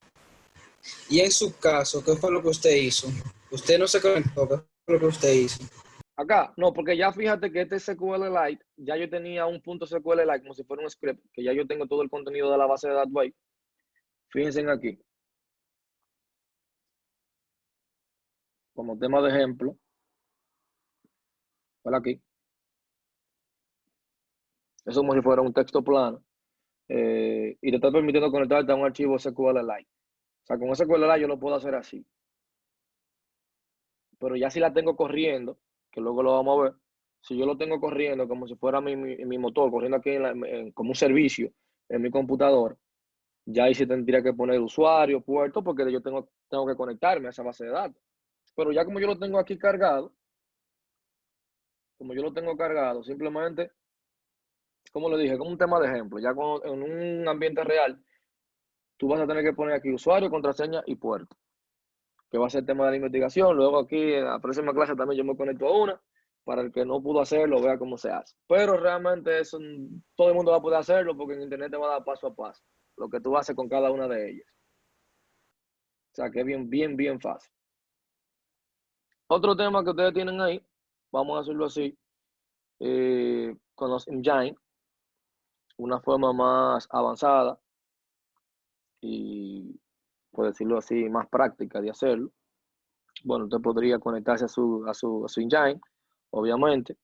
Y en su caso, ¿qué fue lo que usted hizo? Usted no se conectó, ¿qué fue lo que usted hizo?
acá, no, porque ya fíjate que este SQLite, ya yo tenía un punto SQLite como si fuera un script, que ya yo tengo todo el contenido de la base de datos ahí. Fíjense en aquí, como tema de ejemplo, ¿verdad? Aquí, eso como si fuera un texto plano, y te está permitiendo conectarte a un archivo SQLite. O sea, con SQLite yo lo puedo hacer así. Pero ya si la tengo corriendo, que luego lo vamos a ver, si yo lo tengo corriendo como si fuera mi motor, corriendo aquí como un servicio en mi computadora, ya ahí sí tendría que poner usuario, puerto, porque yo tengo que conectarme a esa base de datos. Pero ya como yo lo tengo aquí cargado, simplemente, como le dije, como un tema de ejemplo, ya en un ambiente real, tú vas a tener que poner aquí usuario, contraseña y puerto, que va a ser el tema de la investigación. Luego aquí en la próxima clase también yo me conecto a una, para el que no pudo hacerlo, vea cómo se hace. Pero realmente eso todo el mundo va a poder hacerlo porque en internet te va a dar paso a paso lo que tú haces con cada una de ellas. O sea que es bien, bien, bien fácil. Otro tema que ustedes tienen ahí, vamos a hacerlo así, con los engine, una forma más avanzada y, por decirlo así, más práctica de hacerlo. Bueno, usted podría conectarse a su engine, obviamente,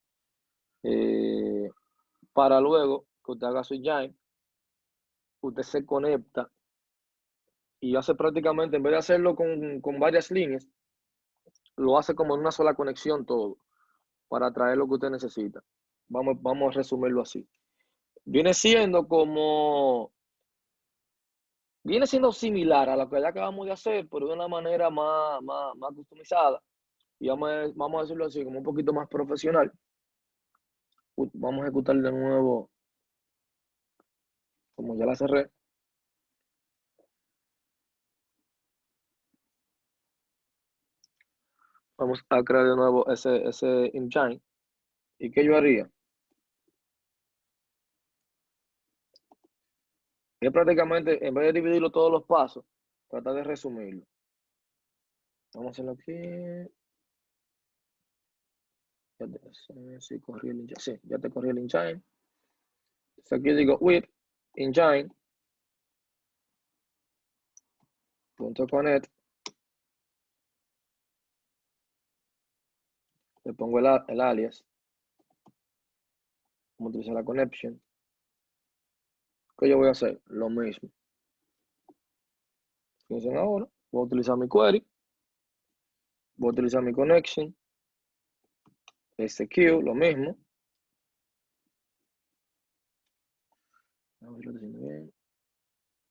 para luego que usted haga su engine, usted se conecta y hace prácticamente, en vez de hacerlo con varias líneas, lo hace como en una sola conexión todo, para traer lo que usted necesita. Vamos a resumirlo así. Viene siendo similar a lo que ya acabamos de hacer, pero de una manera más customizada. Y vamos a decirlo así, como un poquito más profesional. Vamos a ejecutar de nuevo, como ya la cerré. Vamos a crear de nuevo ese engine. ¿Y qué yo haría? Es prácticamente, en vez de dividirlo todos los pasos, tratar de resumirlo. Vamos a hacerlo aquí. Sí, corrí el engine. Sí, ya te corrí el engine. Entonces aquí digo with engine.connect. Le pongo el alias. Vamos a utilizar la connection. ¿Qué yo voy a hacer? Lo mismo. Fíjense ahora. Voy a utilizar mi query. Voy a utilizar mi connection. SQ, lo mismo. Vamos a ver si lo estoy haciendo bien.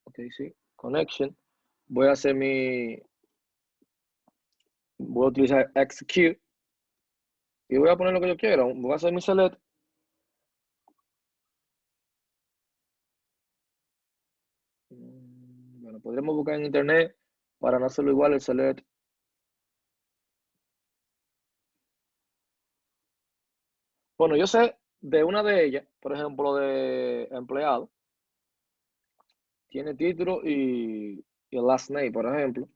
Ok, sí. Connection. Voy a hacer voy a utilizar execute. Y voy a poner lo que yo quiera. Voy a hacer mi select. Bueno, podríamos buscar en internet para no hacerlo igual el select. Bueno, yo sé de una de ellas, por ejemplo, de empleado, tiene título y el last name, por ejemplo.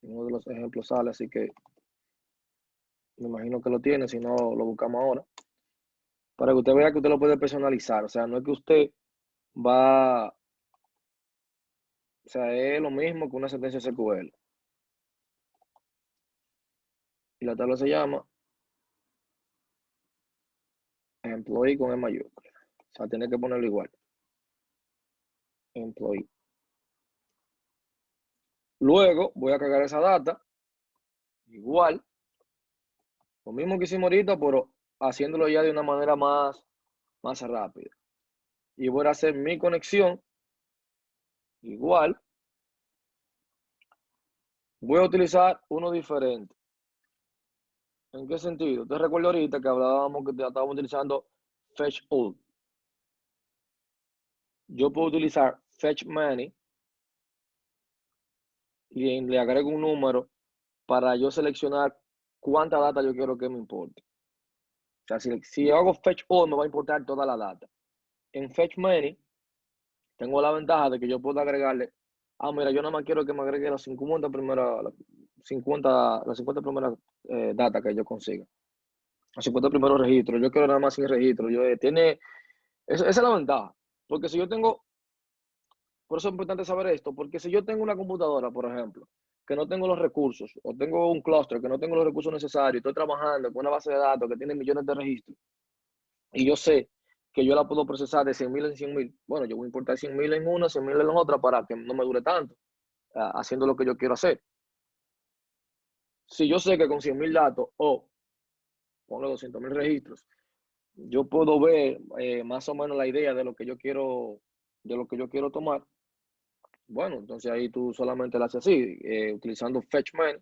Uno de los ejemplos sale, así que me imagino que lo tiene, si no lo buscamos ahora. Para que usted vea que usted lo puede personalizar, o sea, no es que usted va, o sea, es lo mismo que una sentencia SQL. Y la tabla se llama employee con E mayúscula. O sea, tiene que ponerlo igual. Employee. Luego voy a cargar esa data, igual, lo mismo que hicimos ahorita, pero haciéndolo ya de una manera más rápida. Y voy a hacer mi conexión, igual. Voy a utilizar uno diferente. ¿En qué sentido? Te recuerdo ahorita que hablábamos que estábamos utilizando fetch all. Yo puedo utilizar fetch many y le agrego un número para yo seleccionar cuánta data yo quiero que me importe. O sea, si hago fetch all me va a importar toda la data. En fetch many tengo la ventaja de que yo puedo agregarle, mira, yo nada más quiero que me agregue las 50 primeras, las 50 primeras data que yo consiga. Los 50 primeros registros. Yo quiero nada más sin registro. Esa es la ventaja. Porque si yo tengo, por eso es importante saber esto, porque si yo tengo una computadora, por ejemplo, que no tengo los recursos, o tengo un clúster que no tengo los recursos necesarios, estoy trabajando con una base de datos que tiene millones de registros, y yo sé que yo la puedo procesar de 100.000 en 100.000, bueno, yo voy a importar 100.000 en una, 100.000 en la otra para que no me dure tanto, haciendo lo que yo quiero hacer. Si yo sé que con 100.000 datos, o ponle 200.000 registros, yo puedo ver más o menos la idea de lo que yo quiero tomar. Bueno, entonces ahí tú solamente lo haces así, utilizando fetch many.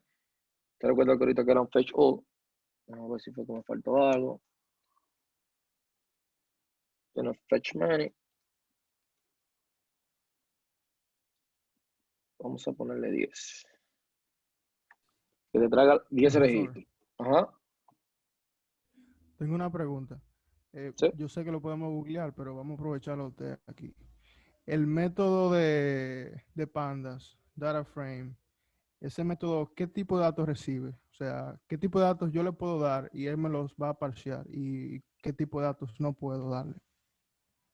Te recuerdo que ahorita que era un fetch all. Vamos a ver si fue que me faltó algo. Tiene fetch many. Vamos a ponerle 10. Que te traiga 10
Profesor,
registros. Ajá.
tengo una pregunta.
Sí.
Yo sé que lo podemos googlear, pero vamos a aprovecharlo a usted aquí. El método de pandas, data frame, ese método, ¿qué tipo de datos recibe? O sea, ¿qué tipo de datos yo le puedo dar y él me los va a parsear? ¿Y qué tipo de datos no puedo darle?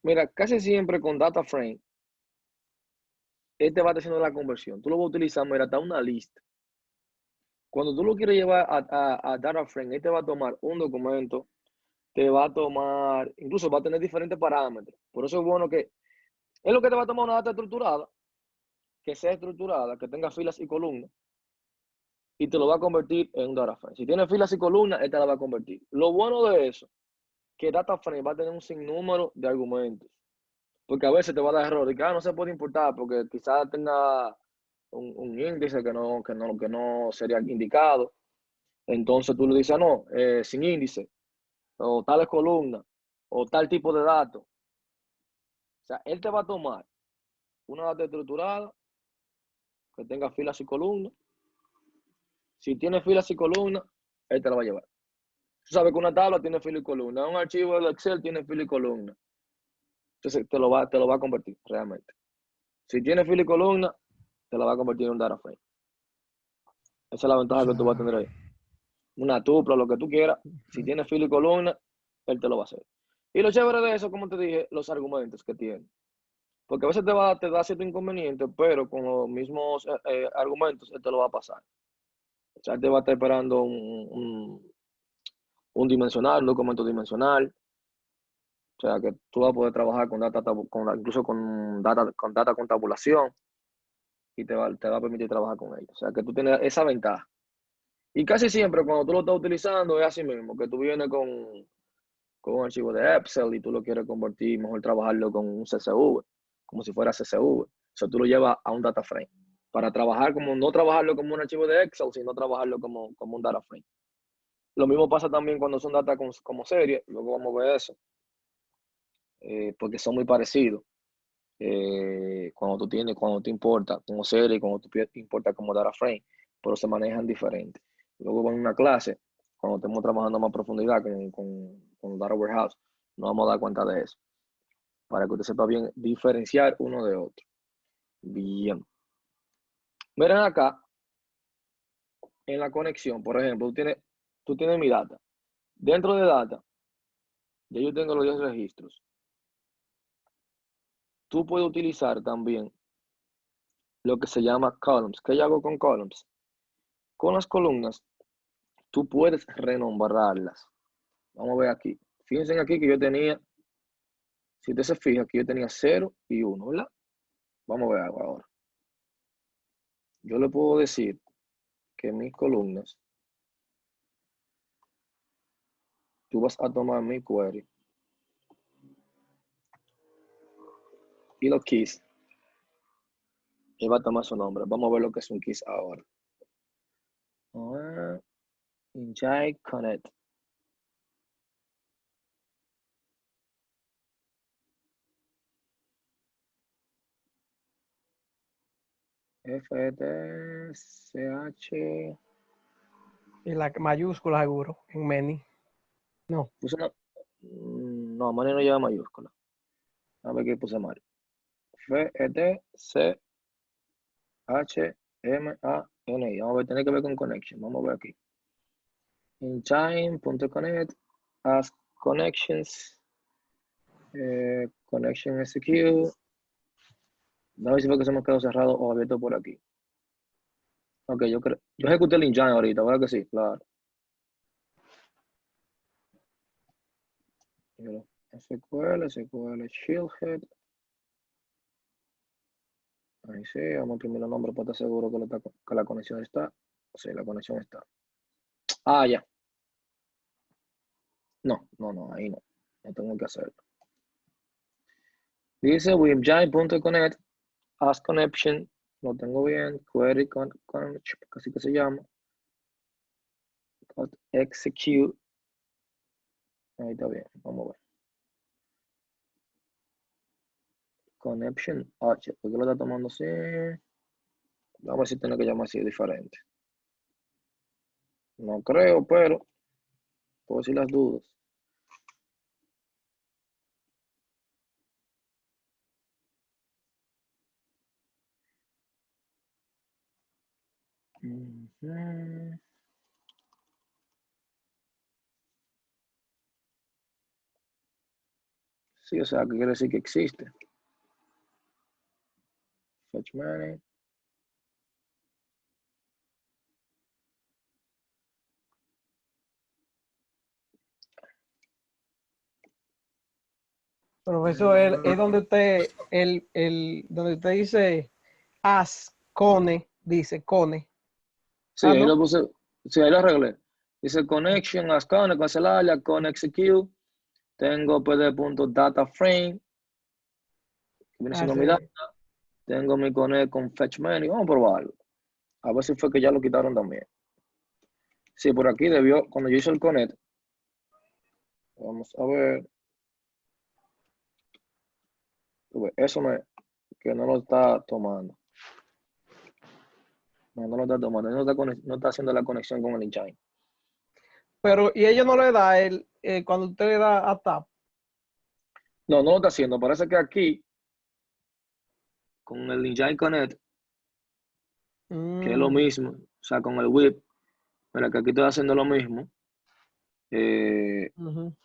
Mira, casi siempre con data frame, él te va haciendo la conversión. Tú lo vas a utilizar, mira, está una lista. Cuando tú lo quieres llevar a data frame, él te va a tomar un documento, te va a tomar, incluso va a tener diferentes parámetros. Por eso es bueno que, es lo que te va a tomar una data estructurada, que sea estructurada, que tenga filas y columnas, y te lo va a convertir en un data frame. Si tiene filas y columnas, él te la va a convertir. Lo bueno de eso, que data frame va a tener un sinnúmero de argumentos. Porque a veces te va a dar error y que no se puede importar porque quizás tenga un índice que no sería indicado. Entonces tú le dices, no, sin índice, o tales columnas, o tal tipo de datos. O sea, él te va a tomar una data estructurada que tenga filas y columnas. Si tiene filas y columnas, él te la va a llevar. Tú sabes que una tabla tiene fila y columna, un archivo de Excel tiene fila y columna. Entonces te lo va a convertir realmente. Si tiene fila y columna, te la va a convertir en un data frame. Esa es la ventaja que tú vas a
Ya.
tener ahí. Una tupla, lo que tú quieras. Si tiene fila y columna, él te lo va a hacer. Y lo chévere de eso, como te dije, los argumentos que tiene. Porque a veces te da cierto inconveniente, pero con los mismos argumentos, él te lo va a pasar. O sea, él te va a estar esperando un dimensional, un documento dimensional. O sea, que tú vas a poder trabajar con data, incluso con data con tabulación y te va a permitir trabajar con ellos. O sea, que tú tienes esa ventaja. Y casi siempre cuando tú lo estás utilizando es así mismo, que tú vienes con un archivo de Excel y tú lo quieres convertir, mejor trabajarlo con un CSV, como si fuera CSV. O sea, tú lo llevas a un data frame. Para trabajar como, no trabajarlo como un archivo de Excel, sino trabajarlo como un data frame. Lo mismo pasa también cuando son data como serie, luego vamos a ver eso, porque son muy parecidos. Cuando te importa como serie, cuando te importa como data frame, pero se manejan diferentes. Luego en una clase, cuando estemos trabajando más profundidad con Data Warehouse, nos vamos a dar cuenta de eso, para que usted sepa bien diferenciar uno de otro. Bien. Miren acá, en la conexión, por ejemplo, tú tienes mi data. Dentro de data, ya yo tengo los 10 registros. Tú puedes utilizar también lo que se llama columns. ¿Qué yo hago con columns? Con las columnas, tú puedes renombrarlas. Vamos a ver aquí. Fíjense aquí que yo tenía, si usted se fija, que yo tenía 0 y 1, ¿verdad? Vamos a ver algo ahora. Yo le puedo decir que mis columnas, tú vas a tomar mi query y los keys, y va a tomar su nombre. Vamos a ver lo que es un keys ahora. Engine Connect. FTCH.
Y la mayúscula seguro, en many. No.
Puse una, no, Mani no lleva mayúscula. A ver qué puse mal. FTCHMANI. Vamos a ver, tiene que ver con connection. Vamos a ver aquí. Engine.connect. Ask connections. Connection execute. No sé si fue que se me quedó cerrado o abierto por aquí. Ok, yo ejecuté el engine ahorita, ¿verdad que sí? Claro. SQL, Shieldhead. Ahí sí, vamos a imprimir los nombres para estar seguro que la conexión está. Sí, la conexión está. Ah, ya. No, ahí no. No tengo que hacerlo. Dice webgiant.connect, ask connection, lo tengo bien, query así que se llama. Execute. Ahí está bien, vamos a ver. Connection H, ¿por qué lo está tomando así? Vamos a ver si tiene que llamar así diferente. No creo, pero puedo decir las dudas. Ujú. Sí, o sea, ¿qué quiere decir que existe? Fetch money.
Profesor, es donde usted, donde usted dice as, cone, dice cone.
Sí,
Ah,
ahí lo
¿no?
puse. Sí, ahí lo arreglé. Dice connection, as connect, cancelar, con execute. Tengo pd.dataframe, que viene
Ah,
siendo mi data.
sí.
Tengo mi connect con fetch menu. Vamos a probarlo. A ver si fue que ya lo quitaron también. Sí, por aquí debió, cuando yo hice el connect, vamos a ver. Eso que no lo está tomando. No lo está tomando. No está haciendo la conexión con el engine.
Pero, y ella no le da cuando usted le da a tap.
No lo está haciendo. Parece que aquí, con el engine connect, que es lo mismo, o sea, con el whip, mira que aquí estoy haciendo lo mismo.
Ujú.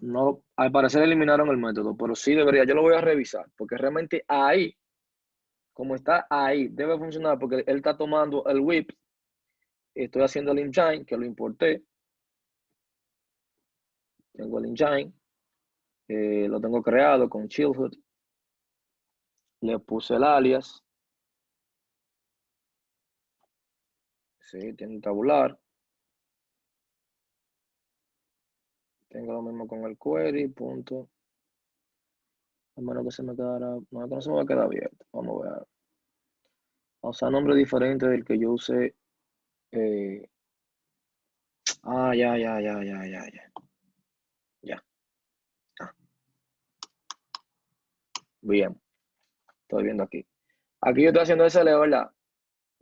No, al parecer eliminaron el método, pero sí debería, yo lo voy a revisar, porque realmente ahí, como está ahí, debe funcionar, porque él está tomando el whip, estoy haciendo el engine, que lo importé, tengo el engine, lo tengo creado con Chillhood, le puse el alias, sí, tiene un tabular, tengo lo mismo con el query, punto, a menos que se me quedara, no, que no se me va a quedar abierto, vamos a ver, o sea, nombre diferente del que yo usé, eh, ya, ah, bien, estoy viendo aquí. Aquí yo estoy haciendo ese leo, ¿verdad?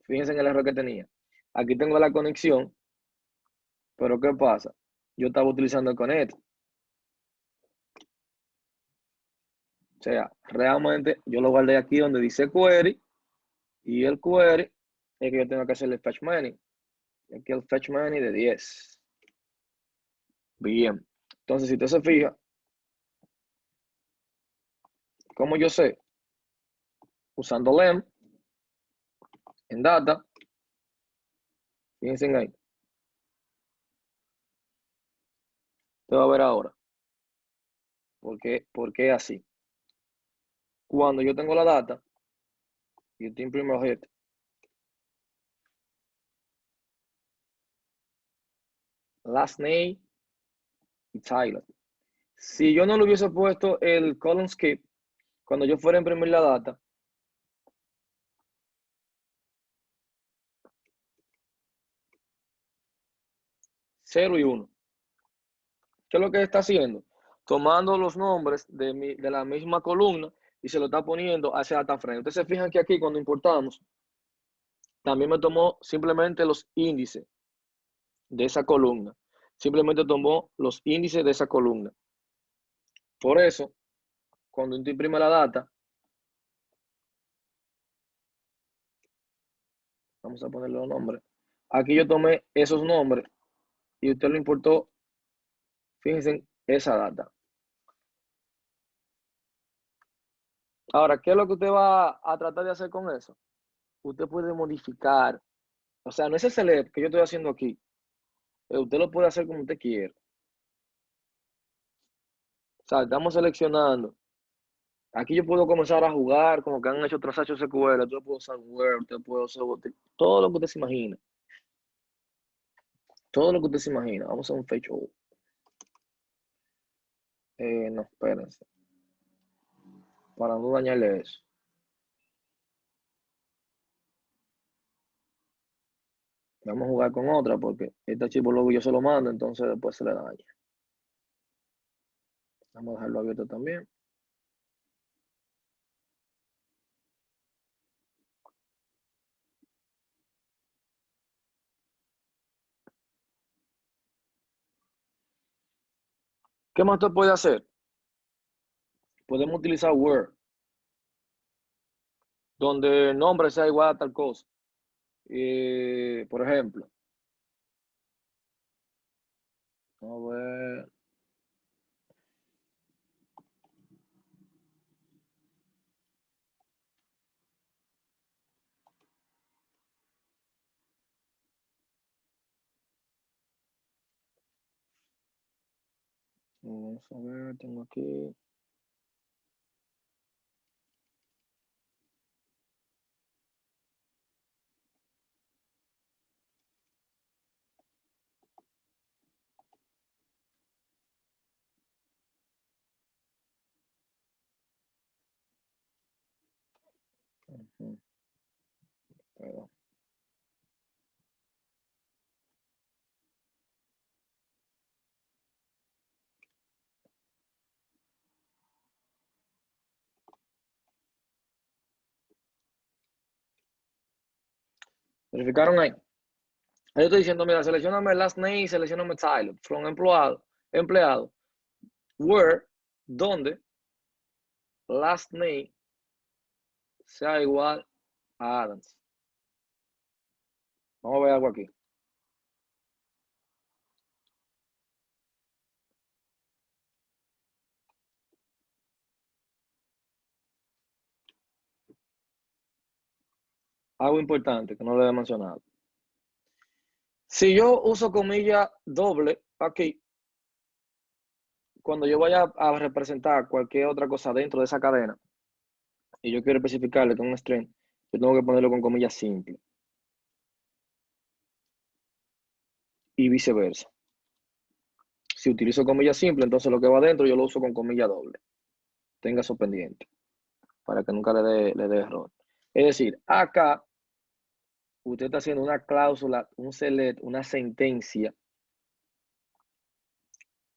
Fíjense en el error que tenía. Aquí tengo la conexión, pero ¿qué pasa? Yo estaba utilizando el connect. O sea, realmente yo lo guardé aquí donde dice query y el query es que yo tengo que hacer el fetch money. Aquí el fetch money de 10. Bien. Entonces, si usted se fija, ¿cómo yo sé? Usando lem en data. Fíjense ahí. Te va a ver ahora. ¿Por qué así? Cuando yo tengo la data, yo te imprimo objeto. Last name y title. Si yo no le hubiese puesto el column skip, cuando yo fuera a imprimir la data, cero y 1. ¿Qué es lo que está haciendo? Tomando los nombres de la misma columna y se lo está poniendo hacia data frame. Ustedes se fijan que aquí cuando importamos, también me tomó simplemente los índices de esa columna. Simplemente tomó los índices de esa columna. Por eso, cuando usted imprime la data, vamos a ponerle los nombres. Aquí yo tomé esos nombres y usted lo importó, fíjense en esa data. Ahora, ¿qué es lo que usted va a tratar de hacer con eso? Usted puede modificar, o sea, no es el select que yo estoy haciendo aquí. Usted lo puede hacer como usted quiera. O sea, estamos seleccionando. Aquí yo puedo comenzar a jugar como que han hecho otros HSQL. Yo puedo usar Word, usted puede usar todo lo que usted se imagina. Todo lo que usted se imagina. Vamos a un fetch all. No, espérense. Para no dañarle eso. Vamos a jugar con otra porque este archivo luego yo se lo mando, entonces después se le daña. Vamos a dejarlo abierto también. ¿Qué más usted puede hacer? Podemos utilizar Word, donde el nombre sea igual a tal cosa. Por ejemplo, vamos a ver. Vamos a ver, tengo aquí. Ujú, perdón. ¿Verificaron ahí? Ahí estoy diciendo, mira, seleccioname last name, seleccioname title, from empleado, where, donde, last name sea igual a Adams. Vamos a ver algo aquí. Algo importante que no le he mencionado. Si yo uso comilla doble aquí, cuando yo vaya a representar cualquier otra cosa dentro de esa cadena, y yo quiero especificarle que es un string, yo tengo que ponerlo con comilla simple. Y viceversa. Si utilizo comilla simple, entonces lo que va adentro yo lo uso con comilla doble. Tenga eso pendiente, para que nunca le dé error. Es decir, acá usted está haciendo una cláusula, un select, una sentencia,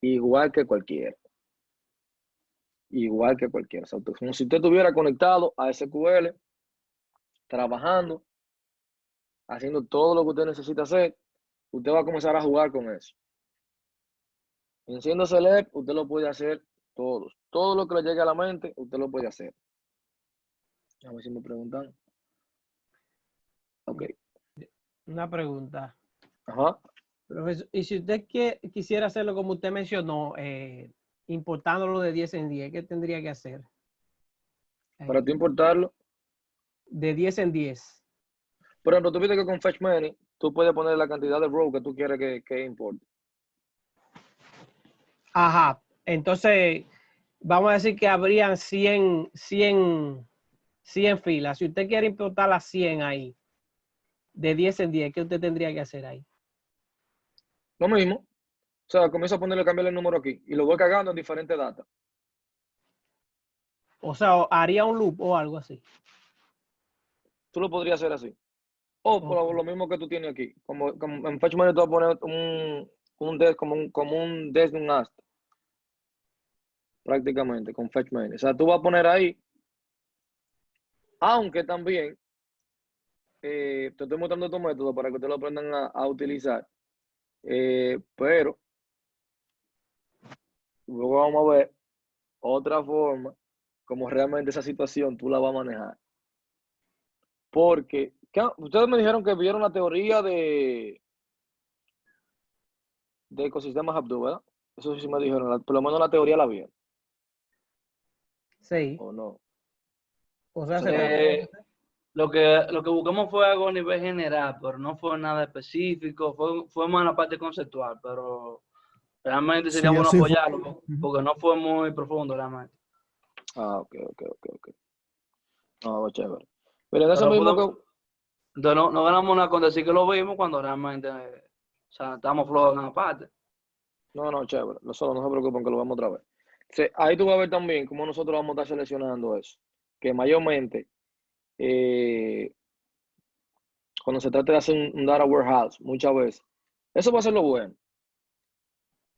igual que cualquiera. Igual que cualquiera. O sea, como si usted estuviera conectado a SQL, trabajando, haciendo todo lo que usted necesita hacer, usted va a comenzar a jugar con eso. En siendo select, usted lo puede hacer todos. Todo lo que le llegue a la mente, usted lo puede hacer. A ver si me preguntan. Ok.
Una pregunta.
Ajá.
Profesor, y si usted quisiera hacerlo como usted mencionó, importándolo de 10 en 10, ¿qué tendría que hacer?
Para tú importarlo.
De 10 en 10.
Por ejemplo, tú viste que con Fetch Many, tú puedes poner la cantidad de row que tú quieres que importe.
Ajá. Entonces, vamos a decir que habrían 100 filas. Si usted quiere importar las 100 ahí, de 10 en 10, ¿qué usted tendría que hacer ahí?
Lo mismo. O sea, comienzo a ponerle, cambiarle el número aquí y lo voy cagando en diferentes datas.
O sea, haría un loop o algo así.
Tú lo podrías hacer así. O por
Ok.
lo mismo que tú tienes aquí. Como en Fetch Many tú vas a poner un des, como un des de un hasta. Prácticamente, con Fetch Many. O sea, tú vas a poner ahí, aunque también te estoy mostrando tu método para que ustedes lo aprendan a utilizar. Pero luego vamos a ver otra forma como realmente esa situación tú la vas a manejar. Porque ustedes me dijeron que vieron la teoría de ecosistemas Hadoop, ¿verdad? Eso sí me dijeron, por lo menos la teoría la vieron,
Sí.
¿o no?
O sea,
O sea,
Lo que buscamos fue algo a nivel general, pero no fue nada específico, fue más la parte conceptual, pero realmente sería
Sí,
bueno
así fue.
apoyarlo, porque no fue muy profundo realmente.
ok. No, chévere. Miren, eso
Pero
mismo
podemos,
que...
entonces no ganamos nada con decir que lo vimos cuando realmente, o sea, estamos flojos en una parte.
No, chévere. No se preocupen que lo vemos otra vez. Ahí tú vas a ver también cómo nosotros vamos a estar seleccionando eso. Que mayormente, cuando se trata de hacer un data warehouse, muchas veces, eso va a ser lo bueno.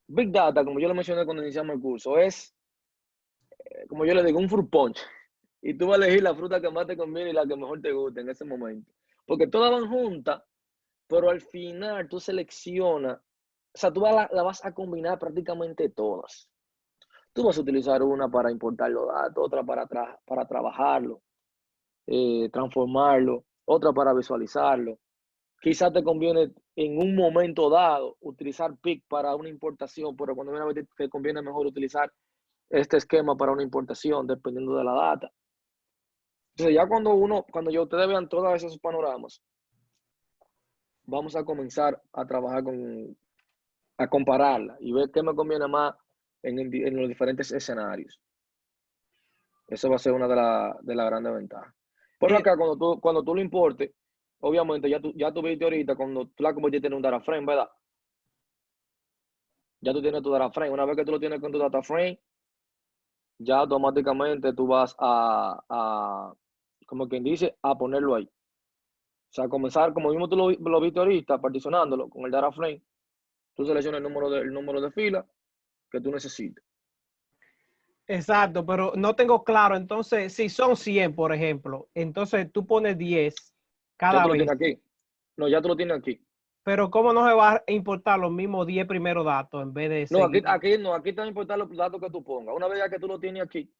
Big Data, como yo lo mencioné cuando iniciamos el curso, es, como yo le digo, un fruit punch. Y tú vas a elegir la fruta que más te conviene y la que mejor te guste en ese momento. Porque todas van juntas, pero al final tú seleccionas, o sea, tú la vas a combinar prácticamente todas. Tú vas a utilizar una para importar los datos, otra para trabajarlo, transformarlo, otra para visualizarlo. quizás te conviene en un momento dado utilizar PIC para una importación, pero cuando viene a ver te conviene mejor utilizar este esquema para una importación, dependiendo de la data. Entonces ya cuando ya ustedes vean todos esos panoramas, vamos a comenzar a trabajar a compararla y ver qué me conviene más en los diferentes escenarios. Eso va a ser una de las grandes ventajas. Por acá, cuando tú lo importes, obviamente ya tú viste ahorita, cuando tú la convertiste en un data frame, ¿verdad? Ya tú tienes tu data frame. Una vez que tú lo tienes con tu data frame, ya automáticamente tú vas como quien dice, a ponerlo ahí. O sea, comenzar, como mismo tú lo viste ahorita, particionándolo con el data frame, tú seleccionas el número de fila que tú necesites.
Exacto, pero no tengo claro. Entonces, si son 100, por ejemplo, entonces tú pones 10
Ya
cada
tú lo
vez.
tienes aquí. No, ya tú lo tienes aquí.
Pero ¿cómo no se va a importar los mismos 10 primeros datos en vez de
No,
seguir?
aquí te va a importar los datos que tú pongas. Una vez ya que tú lo tienes aquí,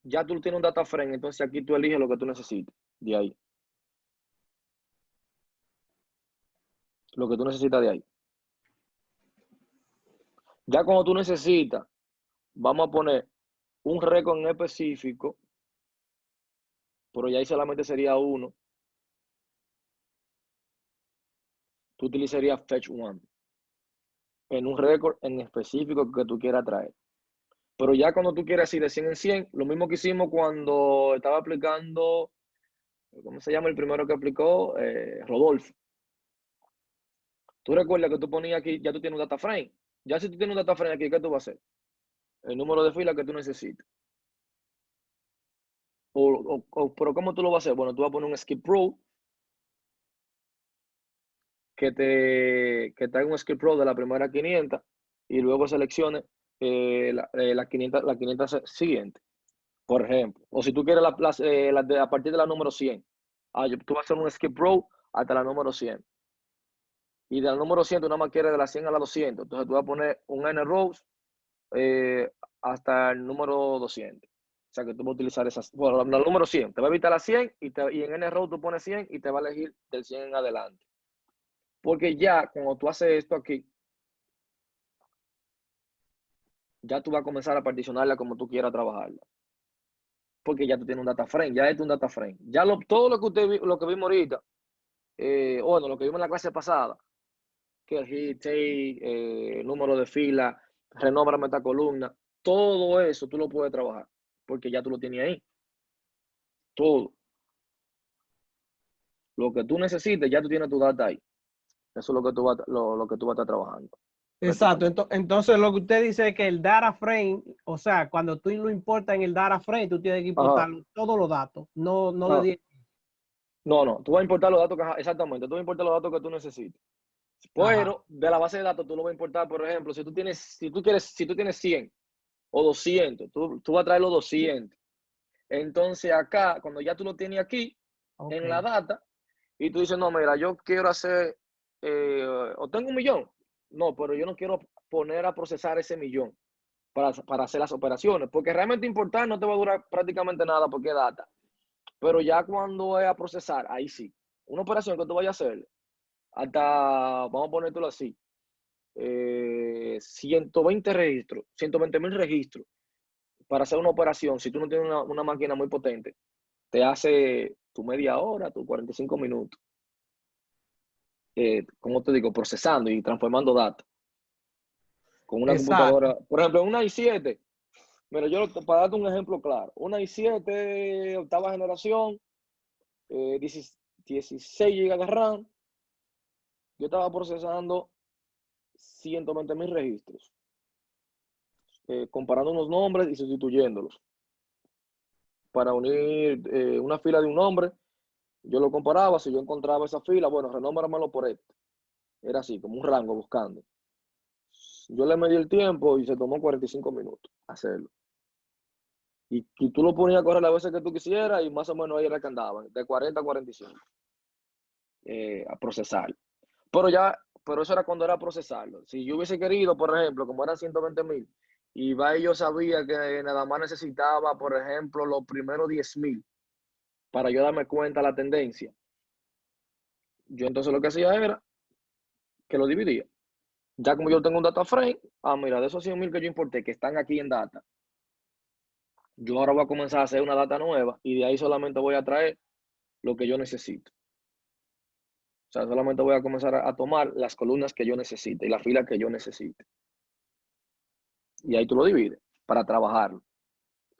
ya tú tienes un data frame, entonces aquí tú eliges lo que tú necesites de ahí. Lo que tú necesitas de ahí. Ya cuando tú necesitas, vamos a poner un récord en específico, pero ya ahí solamente sería uno. Tú utilizarías fetch one en un récord en específico que tú quieras traer. Pero ya cuando tú quieras ir de 100 en 100, lo mismo que hicimos cuando estaba aplicando, ¿cómo se llama el primero que aplicó? Rodolfo. Tú recuerdas que tú ponías aquí, ya tú tienes un data frame. Ya si tú tienes un data frame aquí, ¿qué tú vas a hacer? El número de filas que tú necesitas. Pero ¿cómo tú lo vas a hacer? Bueno, tú vas a poner un skip row que te haga un skip row de la primera 500 y luego seleccione la 500 siguiente, por ejemplo. O si tú quieres a partir de la número 100. Tú vas a hacer un skip row hasta la número 100. Y de la número 100 tú nada más quieres de la 100 a la 200. Entonces tú vas a poner un N rows hasta el número 200. O sea que tú vas a utilizar esas. Bueno, el número 100. Te va a evitar la 100 y en N row tú pones 100 y te va a elegir del 100 en adelante. Porque ya cuando tú haces esto aquí, ya tú vas a comenzar a particionarla como tú quieras trabajarla. Porque ya tú tienes un data frame, ya es un data frame. Ya todo lo que vimos ahorita, bueno, lo que vimos en la clase pasada, que el hit, take, número de fila, renómbrame esta columna, todo eso tú lo puedes trabajar, porque ya tú lo tienes ahí. Todo. Lo que tú necesites, ya tú tienes tu data ahí. Eso es lo que tú vas a estar trabajando.
Exacto. Entonces, lo que usted dice es que el data frame, o sea, cuando tú lo importas en el data frame, tú tienes que importar todos los datos, no de 10.
No, tú vas a importar los datos exactamente, tú vas a importar los datos que tú necesites. Pero de la base de datos tú lo vas a importar, por ejemplo, si tú tienes 100 o 200, tú vas a traer los 200. Entonces acá, cuando ya tú lo tienes aquí, en la data, y tú dices, no, mira, yo quiero hacer, o tengo 1.000.000. No, pero yo no quiero poner a procesar ese 1.000.000 para hacer las operaciones, porque realmente importar no te va a durar prácticamente nada porque es data. Pero ya cuando es a procesar, ahí sí. Una operación que tú vayas a hacer, hasta, vamos a ponértelo así, 120 registros, 120.000 registros para hacer una operación, si tú no tienes una máquina muy potente, te hace tu media hora, tus 45 minutos. Como te digo, procesando y transformando datos. Con una computadora, por ejemplo, una i7, mira, para darte un ejemplo claro, una i7 octava generación, 16 GB de RAM, yo estaba procesando 120.000 registros, comparando unos nombres y sustituyéndolos. Para unir una fila de un nombre, yo lo comparaba, si yo encontraba esa fila, bueno, renómbramelo por este. Era así, como un rango buscando. Yo le medí el tiempo y se tomó 45 minutos hacerlo. Y tú lo ponías a correr las veces que tú quisieras y más o menos ahí era que andaban, de 40 a 45 a procesar. Pero eso era cuando era procesarlo. Si yo hubiese querido, por ejemplo, como eran 120.000, y yo sabía que nada más necesitaba, por ejemplo, los primeros 10.000 para yo darme cuenta de la tendencia, Yo entonces lo que hacía era que lo dividía. Ya como yo tengo un data frame, mira, de esos 100,000 que yo importé, que están aquí en data, yo ahora voy a comenzar a hacer una data nueva y de ahí solamente voy a traer lo que yo necesito. O sea, solamente voy a comenzar a tomar las columnas que yo necesite y las filas que yo necesite. Y ahí tú lo divides para trabajarlo.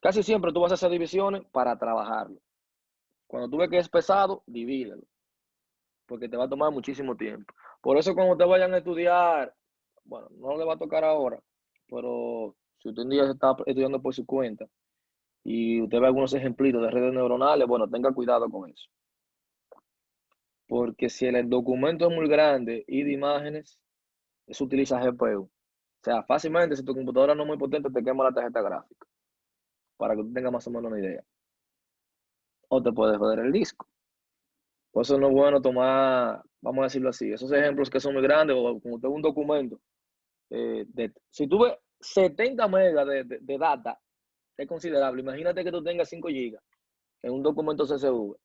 Casi siempre tú vas a hacer divisiones para trabajarlo. Cuando tú ves que es pesado, divídelo, porque te va a tomar muchísimo tiempo. Por eso cuando te vayan a estudiar, bueno, no le va a tocar ahora, pero si usted un día está estudiando por su cuenta y usted ve algunos ejemplitos de redes neuronales, bueno, tenga cuidado con eso. Porque si el documento es muy grande y de imágenes, eso utiliza GPU. O sea, fácilmente, si tu computadora no es muy potente, te quema la tarjeta gráfica, para que tú tengas más o menos una idea. O te puede joder el disco. Por eso no es bueno tomar, vamos a decirlo así, esos ejemplos que son muy grandes, o como tengo un documento, si tú ves 70 megas de data, es considerable. Imagínate que tú tengas 5 gigas en un documento CSV.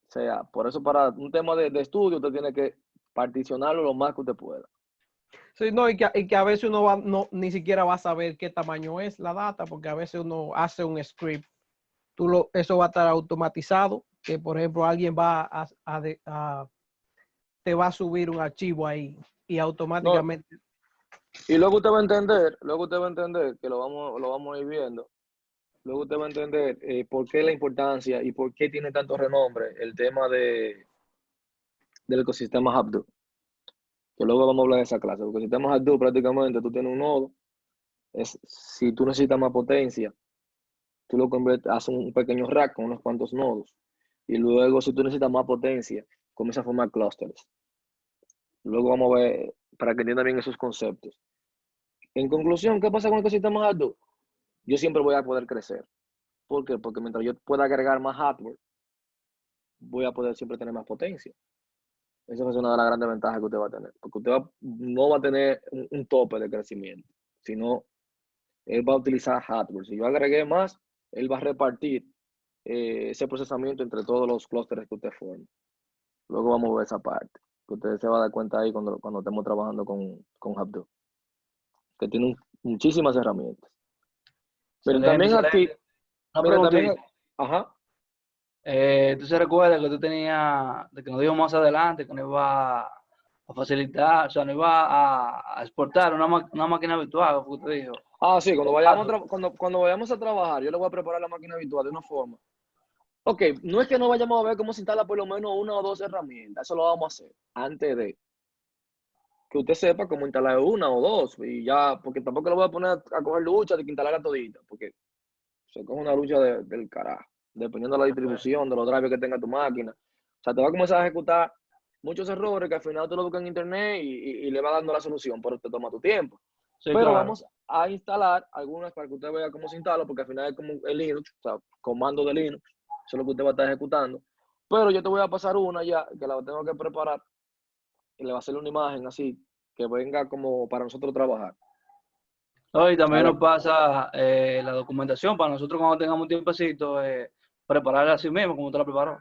O sea, por eso para un tema de estudio, usted tiene que particionarlo lo más que usted pueda.
Sí, no, y que a veces uno no, ni siquiera va a saber qué tamaño es la data, porque a veces uno hace un script, eso va a estar automatizado, que por ejemplo alguien te va a subir un archivo ahí y
No,
automáticamente.
y luego usted va a entender, que lo vamos a ir viendo. Luego usted va a entender por qué la importancia y por qué tiene tanto renombre el tema del ecosistema Hadoop. Que luego vamos a hablar de esa clase. Porque el ecosistema Hadoop prácticamente tú tienes un nodo. Si tú necesitas más potencia, tú lo conviertes, haces un pequeño rack con unos cuantos nodos. Y luego si tú necesitas más potencia, comienza a formar clústeres. Luego vamos a ver para que entiendan bien esos conceptos. En conclusión, ¿qué pasa con el ecosistema Hadoop? Yo siempre voy a poder crecer. ¿Por qué? Porque mientras yo pueda agregar más hardware, voy a poder siempre tener más potencia. Esa es una de las grandes ventajas que usted va a tener. Porque usted no va a tener un tope de crecimiento, sino él va a utilizar hardware. Si yo agregué más, él va a repartir ese procesamiento entre todos los clústeres que usted forme. Luego vamos a ver esa parte, que usted se va a dar cuenta ahí cuando estemos trabajando con Hadoop, que tiene muchísimas herramientas. Miren,
Excelente,
también aquí,
excelente. Una
miren, también,
preguntita.
ajá,
¿Tú se recuerdas que tú tenías, de que nos dijo más adelante, que nos iba a facilitar, o sea, nos iba a exportar una máquina virtual, como usted dijo?
sí,
Con datos.
cuando vayamos a trabajar, yo le voy a preparar la máquina virtual de una forma. Ok, no es que no vayamos a ver cómo se instala por lo menos una o dos herramientas, eso lo vamos a hacer antes de que usted sepa cómo instalar una o dos y ya, porque tampoco le voy a poner a coger lucha de que instalar todita, porque se coge una lucha del carajo, dependiendo de la distribución, de los drivers que tenga tu máquina. O sea, te va a comenzar a ejecutar muchos errores que al final tú lo buscas en internet y le va dando la solución, pero te toma tu tiempo.
Sí,
Pero
claro.
vamos a instalar algunas para que usted vea cómo se instala, porque al final es como el Linux, o sea, comando de Linux, eso es lo que usted va a estar ejecutando. Pero yo te voy a pasar una ya, que la tengo que preparar, y le va a hacer una imagen así, que venga como para nosotros trabajar.
No, y también
Ahora,
nos pasa la documentación para nosotros cuando tengamos un tiempecito, prepararla así mismo, como usted la preparó.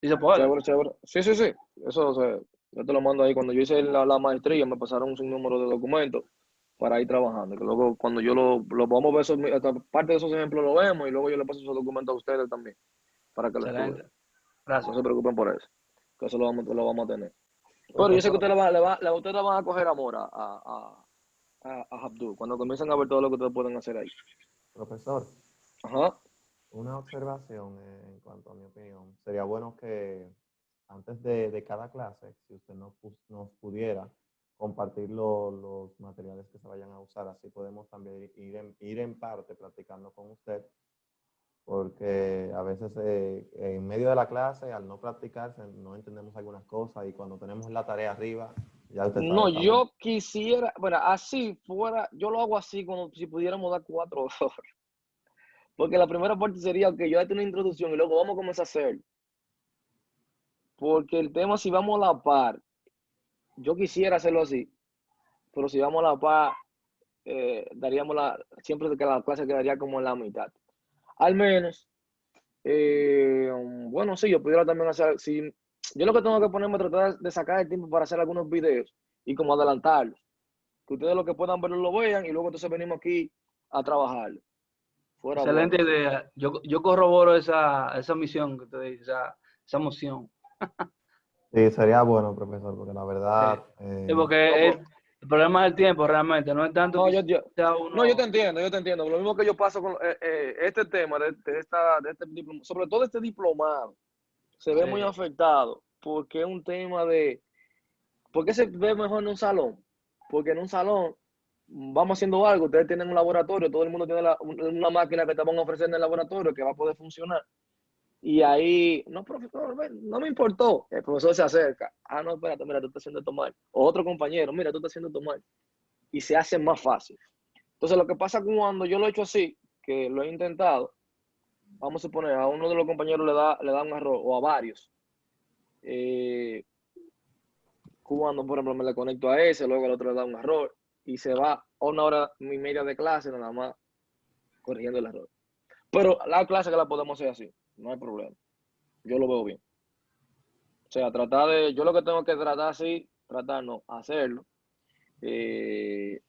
¿Y se puede?
chévere, chévere. Sí, sí, sí. Eso, o sea, yo te lo mando ahí. Cuando yo hice la maestría, me pasaron un sinnúmero de documentos para ir trabajando. Que luego, cuando yo lo vamos a ver, esta parte de esos ejemplos lo vemos y luego yo le paso esos documentos a ustedes también, para que lo estudien.
Excelente. Gracias.
No se preocupen por eso, que eso lo vamos a tener. Pero yo sé que
Profesor,
ustedes le van a coger amor a Abdul cuando comiencen a ver todo lo que ustedes pueden hacer ahí.
profesor,
Ajá.
una observación en cuanto a mi opinión. Sería bueno que antes de cada clase, si usted nos pudiera compartir los materiales que se vayan a usar, así podemos también ir en parte practicando con usted, porque a veces en medio de la clase, al no practicar, no entendemos algunas cosas y cuando tenemos la tarea arriba, ya usted sabe,
No,
estamos...
yo quisiera, bueno, así fuera, yo lo hago así como si pudiéramos dar 4 horas. Porque la primera parte sería que yo darte una introducción y luego vamos a comenzar a hacer. Porque el tema, si vamos a la par, yo quisiera hacerlo así, pero si vamos a la par, daríamos siempre que la clase quedaría como en la mitad. Al menos, bueno, sí, yo pudiera también hacer, yo lo que tengo que ponerme es tratar de sacar el tiempo para hacer algunos videos y como adelantarlos. Que ustedes lo que puedan verlo lo vean y luego entonces venimos aquí a trabajarlo. Fuera
Excelente
bueno.
idea. Yo corroboro esa misión que usted dice, esa moción.
Sí, sería bueno, profesor, porque la verdad,
Sí,
No,
porque
pues,
el problema es el tiempo realmente, no es tanto
no,
que
yo,
sea
no, yo te
uno.
entiendo, yo te entiendo. Lo mismo que yo paso con este tema de este sobre todo este diplomado, se ve muy
Sí,
afectado porque es un tema de, ¿por qué se ve mejor en un salón? Porque en un salón vamos haciendo algo, ustedes tienen un laboratorio, todo el mundo tiene una máquina que te van a ofrecer en el laboratorio que va a poder funcionar. Y ahí, no, profesor, no me importó. El profesor se acerca. Ah, no, espérate, mira, tú estás haciendo esto mal. O otro compañero, mira, tú estás haciendo esto mal. Y se hace más fácil. Entonces, lo que pasa cuando yo lo he hecho así, que lo he intentado, vamos a suponer, a uno de los compañeros le da un error, o a varios. Eh, Cuando, por ejemplo, me le conecto a ese, luego el otro le da un error, y se va 1 hora y media de clase nada más corrigiendo el error. Pero la clase que la podemos hacer así, no hay problema. Yo lo veo bien. O sea, tratar de, yo lo que tengo que tratar así, tratar no, hacerlo. eh,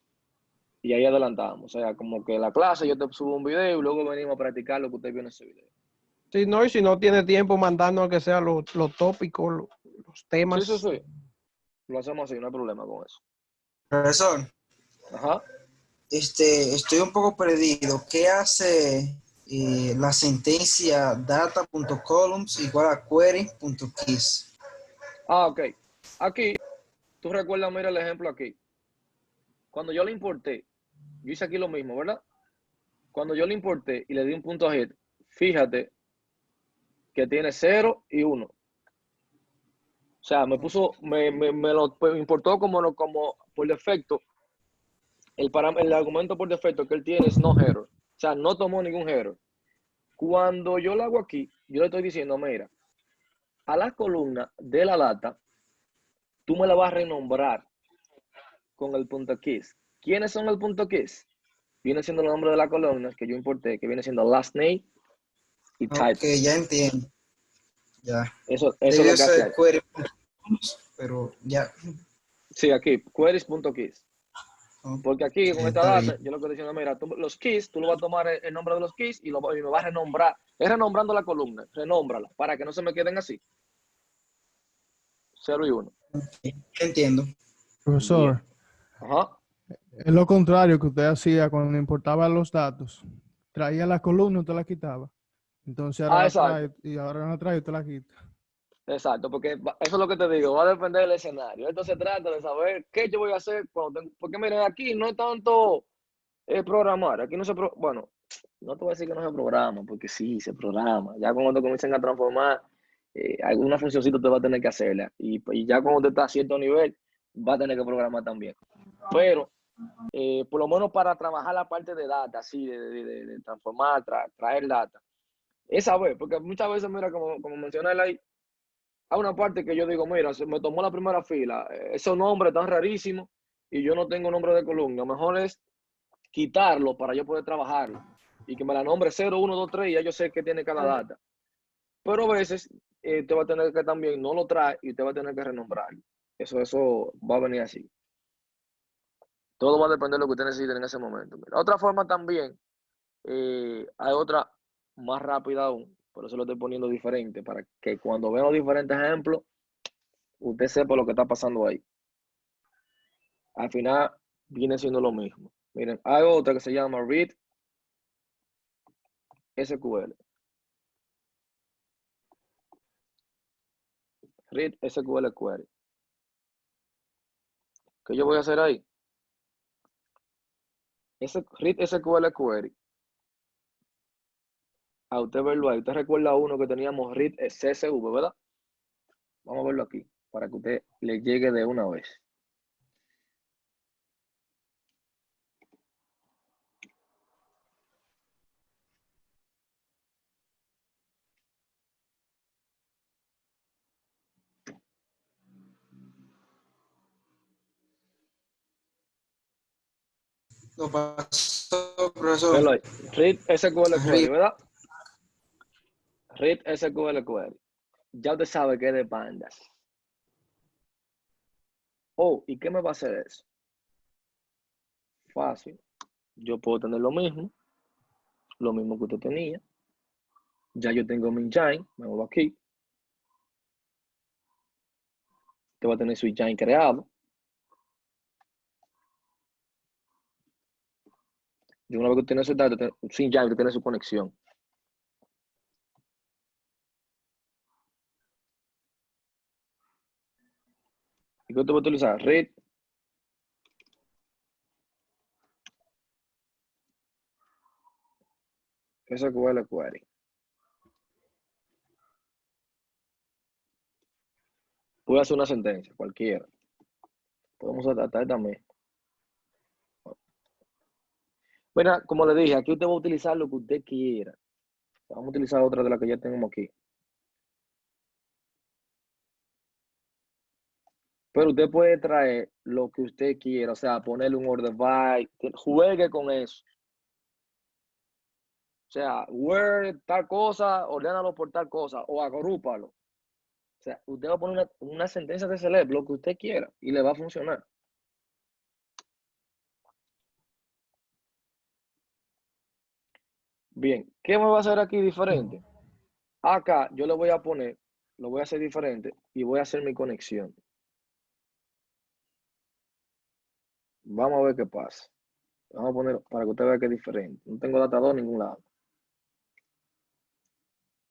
y ahí adelantamos. O sea, como que la clase yo te subo un video y luego venimos a practicar lo que usted vio en ese video.
Sí, no, y si no tiene tiempo, mandarnos a que sea los tópicos, los
Sí, sí,
temas.
sí. Lo hacemos así, no hay problema con eso.
Profesor,
Ajá.
estoy un poco perdido. ¿Qué hace la sentencia data.columns igual a query.keys?
Ah, ok. Aquí, tú recuerdas, mira el ejemplo aquí. Cuando yo le importé, yo hice aquí lo mismo, ¿verdad? Cuando yo le importé y le di un punto a hit, fíjate que tiene 0 y 1. O sea, me puso, me lo importó como por defecto. El argumento por defecto que él tiene es no error. O sea, no tomó ningún error. Cuando yo lo hago aquí, yo le estoy diciendo, mira, a la columna de la data, tú me la vas a renombrar con el punto keys. ¿Quiénes son el punto keys? Viene siendo el nombre de la columna que yo importé, que viene siendo last name y
Ok,
title.
ya entiendo. Ya.
Eso es lo
Debió
que hace
ser
ahí.
query.columns, pero ya.
Sí, aquí, queries.keys. Porque aquí con esta
Está
data,
bien.
yo lo que estoy diciendo, mira, los keys, tú lo vas a tomar el nombre de los keys y me vas a renombrar. Es renombrando la columna, renómbrala, para que no se me queden así. 0 y 1.
Entiendo.
Bien.
Profesor,
Ajá.
es lo contrario que usted hacía cuando importaba los datos. Traía la columna y usted la quitaba. Entonces ahora
Ah,
la
exacto.
trae y ahora no la trae y usted la quita.
Exacto, porque eso es lo que te digo, va a depender del escenario. Esto se trata de saber qué yo voy a hacer porque miren, aquí no es tanto programar, aquí no se, bueno, no te voy a decir que no se programa, porque sí, se programa. Ya cuando te comiencen a transformar, alguna funcioncita te va a tener que hacerla. Y ya cuando te está a cierto nivel, va a tener que programar también. Pero, por lo menos para trabajar la parte de data, así, de transformar, traer data, esa vez, porque muchas veces, mira, como mencioné ahí, hay una parte que yo digo, mira, se me tomó la primera fila, esos nombres tan rarísimos y yo no tengo nombre de columna. Lo mejor es quitarlo para yo poder trabajarlo y que me la nombre 0, 1, 2, 3 y ya yo sé que tiene cada data. Pero a veces te va a tener que también no lo trae y te va a tener que renombrarlo. Eso va a venir así. Todo va a depender de lo que usted necesite en ese momento. Mira, otra forma también, hay otra más rápida aún, por eso lo estoy poniendo diferente, para que cuando vean los diferentes ejemplos, usted sepa lo que está pasando ahí. Al final viene siendo lo mismo. Miren, hay otra que se llama Read SQL. Read SQL Query. ¿Qué yo voy a hacer ahí? Read SQL Query. A usted verlo ahí. Usted recuerda uno que teníamos Read CSV, ¿verdad? Vamos a verlo aquí, para que usted le llegue de una vez.
Lo pasó, profesor.
Verlo ahí. Read SQL Query,
Arriba.
¿verdad? Read SQL Query. ya usted sabe que es de pandas. Oh, ¿y qué me va a hacer eso? Fácil. Yo puedo tener lo mismo que usted tenía. Ya yo tengo mi engine, me muevo aquí. Usted va a tener su engine creado. Y una vez que tiene su dato, su engine, que tiene su conexión. ¿Y qué usted va a utilizar? Read. SQL query. Puede hacer una sentencia, cualquiera. Podemos tratar también. Mira, como le dije, aquí usted va a utilizar lo que usted quiera. Vamos a utilizar otra de las que ya tenemos aquí. Pero usted puede traer lo que usted quiera, o sea, ponerle un order by, juegue con eso. O sea, Word, tal cosa, ordénalo por tal cosa, o agrúpalo. O sea, usted va a poner una sentencia de select, lo que usted quiera, y le va a funcionar. Bien, ¿qué me va a hacer aquí diferente? Acá yo le voy a poner, lo voy a hacer diferente, y voy a hacer mi conexión. Vamos a ver qué pasa. Vamos a poner para que usted vea que es diferente. No tengo data 2 en ningún lado.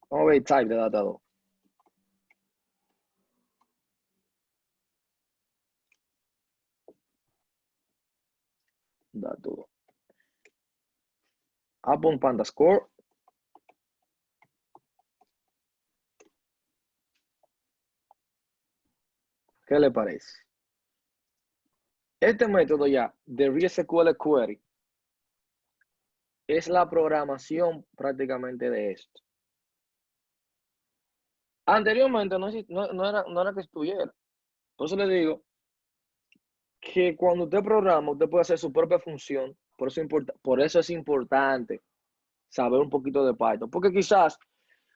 Vamos a ver el type de data 2. Data 2. Apple Panda Score. ¿Qué le parece? Este método ya de ReSQL Query es la programación prácticamente de esto. Anteriormente no era que estuviera. Por eso le digo que cuando usted programa, usted puede hacer su propia función. Por eso es importante saber un poquito de Python. Porque quizás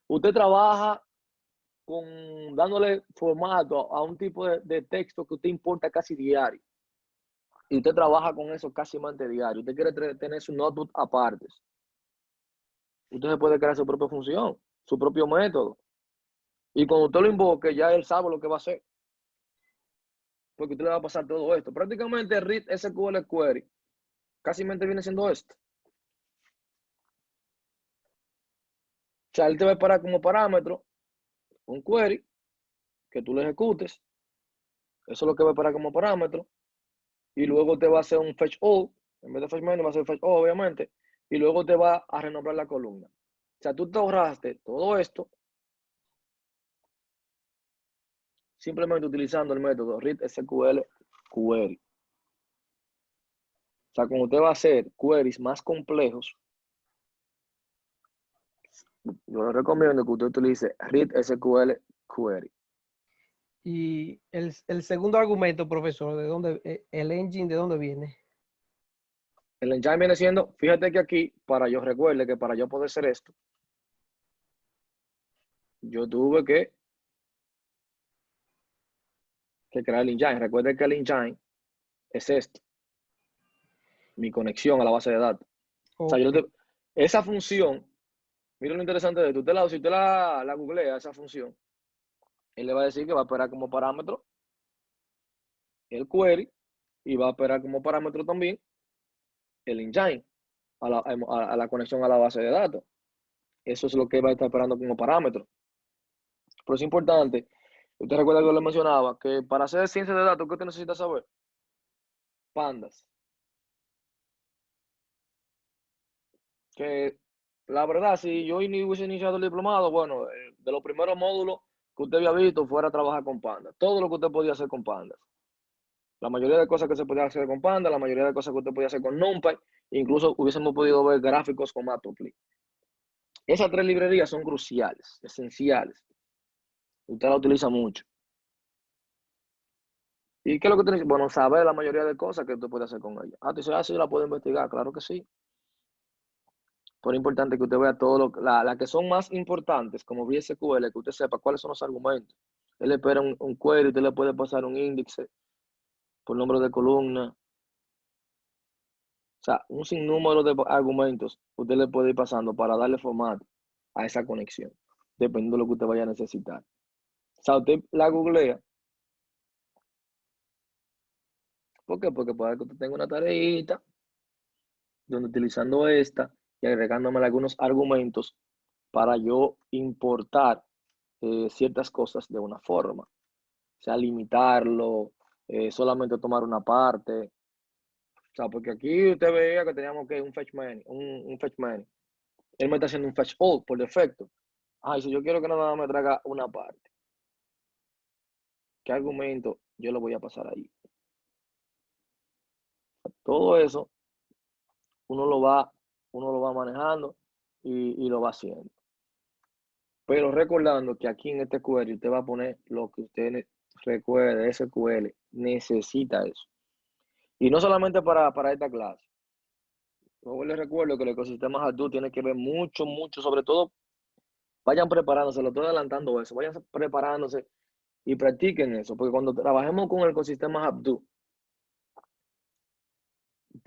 usted trabaja dándole formato a un tipo de texto que usted importa casi diario. Y usted trabaja con eso casi diario. Usted quiere tener su notebook aparte. Usted se puede crear su propia función, su propio método. Y cuando usted lo invoque, ya él sabe lo que va a hacer. Porque usted le va a pasar todo esto. Prácticamente read SQL query casi viene siendo esto. O sea, él te va a parar como parámetro un query que tú le ejecutes. Eso es lo que va a parar como parámetro. Y luego te va a hacer un fetch all. En vez de fetch main, va a ser fetch all, obviamente. Y luego te va a renombrar la columna. O sea, tú te ahorraste todo esto simplemente utilizando el método read SQL query. O sea, cuando usted va a hacer queries más complejos, yo le recomiendo que usted utilice read SQL query.
Y el segundo argumento, profesor, ¿de dónde, el engine, de dónde viene?
El engine viene siendo, fíjate que aquí, recuerde que para yo poder hacer esto, yo tuve que crear el engine. Recuerde que el engine es esto, mi conexión a la base de datos.
Okay.
O sea, esa función, mira lo interesante de esto, si usted la googlea, esa función, él le va a decir que va a esperar como parámetro el query y va a esperar como parámetro también el engine a la conexión a la base de datos. Eso es lo que va a estar esperando como parámetro. Pero es importante, usted recuerda que yo le mencionaba, que para hacer ciencia de datos, ¿qué usted necesita saber? Pandas. Que la verdad, si yo hubiese iniciado el diplomado, bueno, de los primeros módulos que usted había visto fuera a trabajar con pandas. Todo lo que usted podía hacer con pandas. La mayoría de cosas que se podía hacer con pandas, la mayoría de cosas que usted podía hacer con NumPy, incluso hubiésemos podido ver gráficos con Matplotlib. Esas tres librerías son cruciales, esenciales. Usted la utiliza mucho. ¿Y qué es lo que tiene? Bueno, saber la mayoría de cosas que usted puede hacer con ella. Ah, tú dices, sí, la puedo investigar, claro que sí. Pero es importante que usted vea todo las que son más importantes, como VSQL, que usted sepa cuáles son los argumentos. Él espera un query, usted le puede pasar un índice por número de columna. O sea, un sinnúmero de argumentos usted le puede ir pasando para darle formato a esa conexión, dependiendo de lo que usted vaya a necesitar. O sea, usted la googlea. ¿Por qué? Porque puede que usted tenga una tareita donde utilizando esta y agregándome algunos argumentos para yo importar ciertas cosas de una forma. O sea, limitarlo, solamente tomar una parte. O sea, porque aquí usted veía que teníamos que un fetch many, un fetch many. Él me está haciendo un fetch all por defecto. Y si yo quiero que nada más me traiga una parte, ¿qué argumento yo lo voy a pasar ahí? Todo eso uno lo va manejando y lo va haciendo. Pero recordando que aquí en este query usted va a poner lo que usted recuerde, SQL necesita eso. Y no solamente para esta clase. Yo les recuerdo que el ecosistema Hadoop tiene que ver mucho, sobre todo, vayan preparándose, lo estoy adelantando eso, vayan preparándose y practiquen eso, porque cuando trabajemos con el ecosistema Hadoop,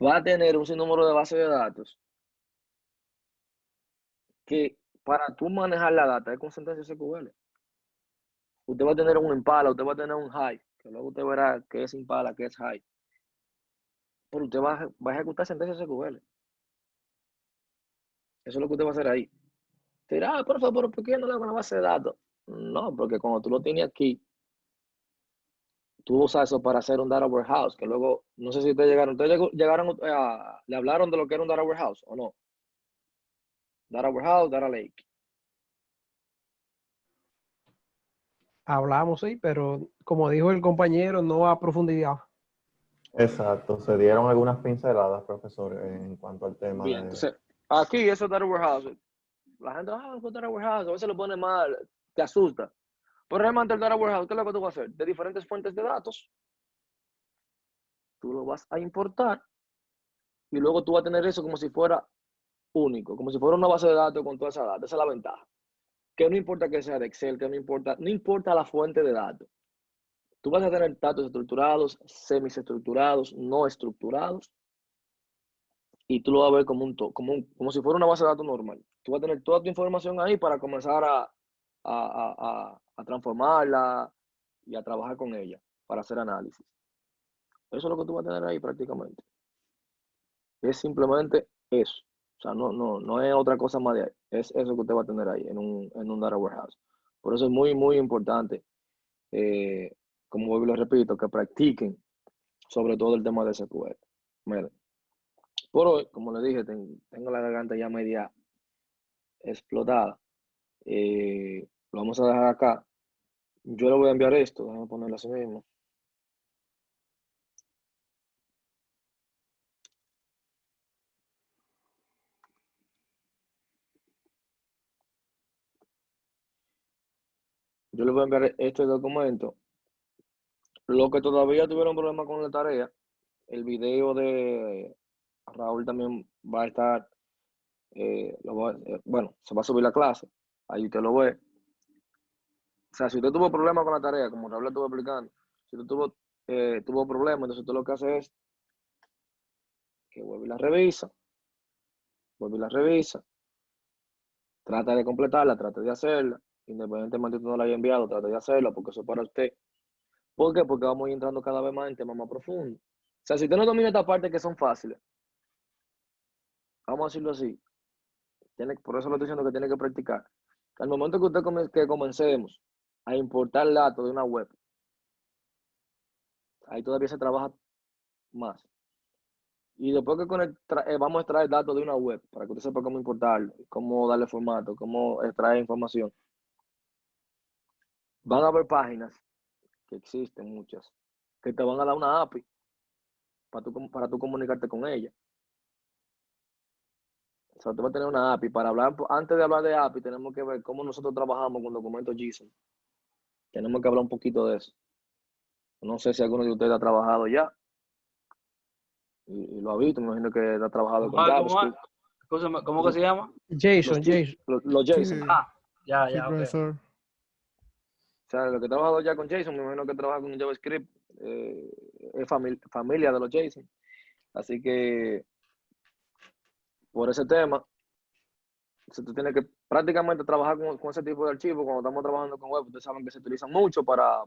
va a tener un sinnúmero de bases de datos que para tú manejar la data es con sentencia SQL. Usted va a tener un Impala, usted va a tener un Hive, que luego usted verá qué es Impala, qué es Hive. Pero usted va a ejecutar sentencia SQL. Eso es lo que usted va a hacer ahí. Te dirá, por favor, ¿por qué no le hago una base de datos? No, porque cuando tú lo tienes aquí, tú usas eso para hacer un data warehouse, que luego, no sé si ustedes llegaron, le hablaron de lo que era un data warehouse o no. Data warehouse, data lake.
Hablamos, sí, pero como dijo el compañero, no a profundidad.
Exacto, se dieron algunas pinceladas, profesor, en cuanto al tema
Bien, entonces, aquí eso es data warehouse. La gente, es data warehouse, a veces lo pone mal, te asusta. Pero realmente el data warehouse, ¿qué es lo que tú vas a hacer? De diferentes fuentes de datos, tú lo vas a importar y luego tú vas a tener eso como si fuera único, como si fuera una base de datos con toda esa data. Esa es la ventaja. Que no importa que sea de Excel, que no importa la fuente de datos. Tú vas a tener datos estructurados, semiestructurados, no estructurados, y tú lo vas a ver como si fuera una base de datos normal. Tú vas a tener toda tu información ahí para comenzar a transformarla y a trabajar con ella para hacer análisis. Eso es lo que tú vas a tener ahí prácticamente. Es simplemente eso. O sea, no es otra cosa más de ahí. Es eso que usted va a tener ahí en un data warehouse. Por eso es muy, muy importante, como lo repito, que practiquen sobre todo el tema de SQL. Miren, por hoy, como les dije, tengo la garganta ya media explotada. Lo vamos a dejar acá. Yo le voy a enviar esto. Déjame ponerlo así mismo. Yo le voy a enviar este documento. Los que todavía tuvieron problemas con la tarea, el video de Raúl también va a estar, bueno, se va a subir la clase, ahí usted lo ve. O sea, si usted tuvo problemas con la tarea, como Raúl le estuvo explicando, si usted tuvo problemas, entonces usted lo que hace es que vuelve y la revisa, trata de completarla, trata de hacerla, independientemente de que no la haya enviado, trata de hacerla, porque eso es para usted. ¿Por qué? Porque vamos a ir entrando cada vez más en temas más profundos. O sea, si usted no domina esta parte que son fáciles, vamos a decirlo así, por eso lo estoy diciendo que tiene que practicar. Al momento que que comencemos a importar datos de una web, ahí todavía se trabaja más. Y después que vamos a extraer datos de una web, para que usted sepa cómo importarlo, cómo darle formato, cómo extraer información. Van a haber páginas, que existen muchas, que te van a dar una API para tú comunicarte con ella. O sea, tú vas a tener una API. Para hablar, antes de hablar de API, tenemos que ver cómo nosotros trabajamos con documentos JSON. Tenemos que hablar un poquito de eso. No sé si alguno de ustedes ha trabajado ya y lo ha visto. Me imagino que ha trabajado con JavaScript.
¿Cómo que se llama?
Jason.
Los
Sí,
Jason.
Ya,
sí,
ok.
profesor.
O sea, lo que he trabajado ya con Jason, me imagino que trabaja con JavaScript, es familia de los Jason. Así que por ese tema, tú tienes que prácticamente trabajar con ese tipo de archivos. Cuando estamos trabajando con web, ustedes saben que se utilizan mucho para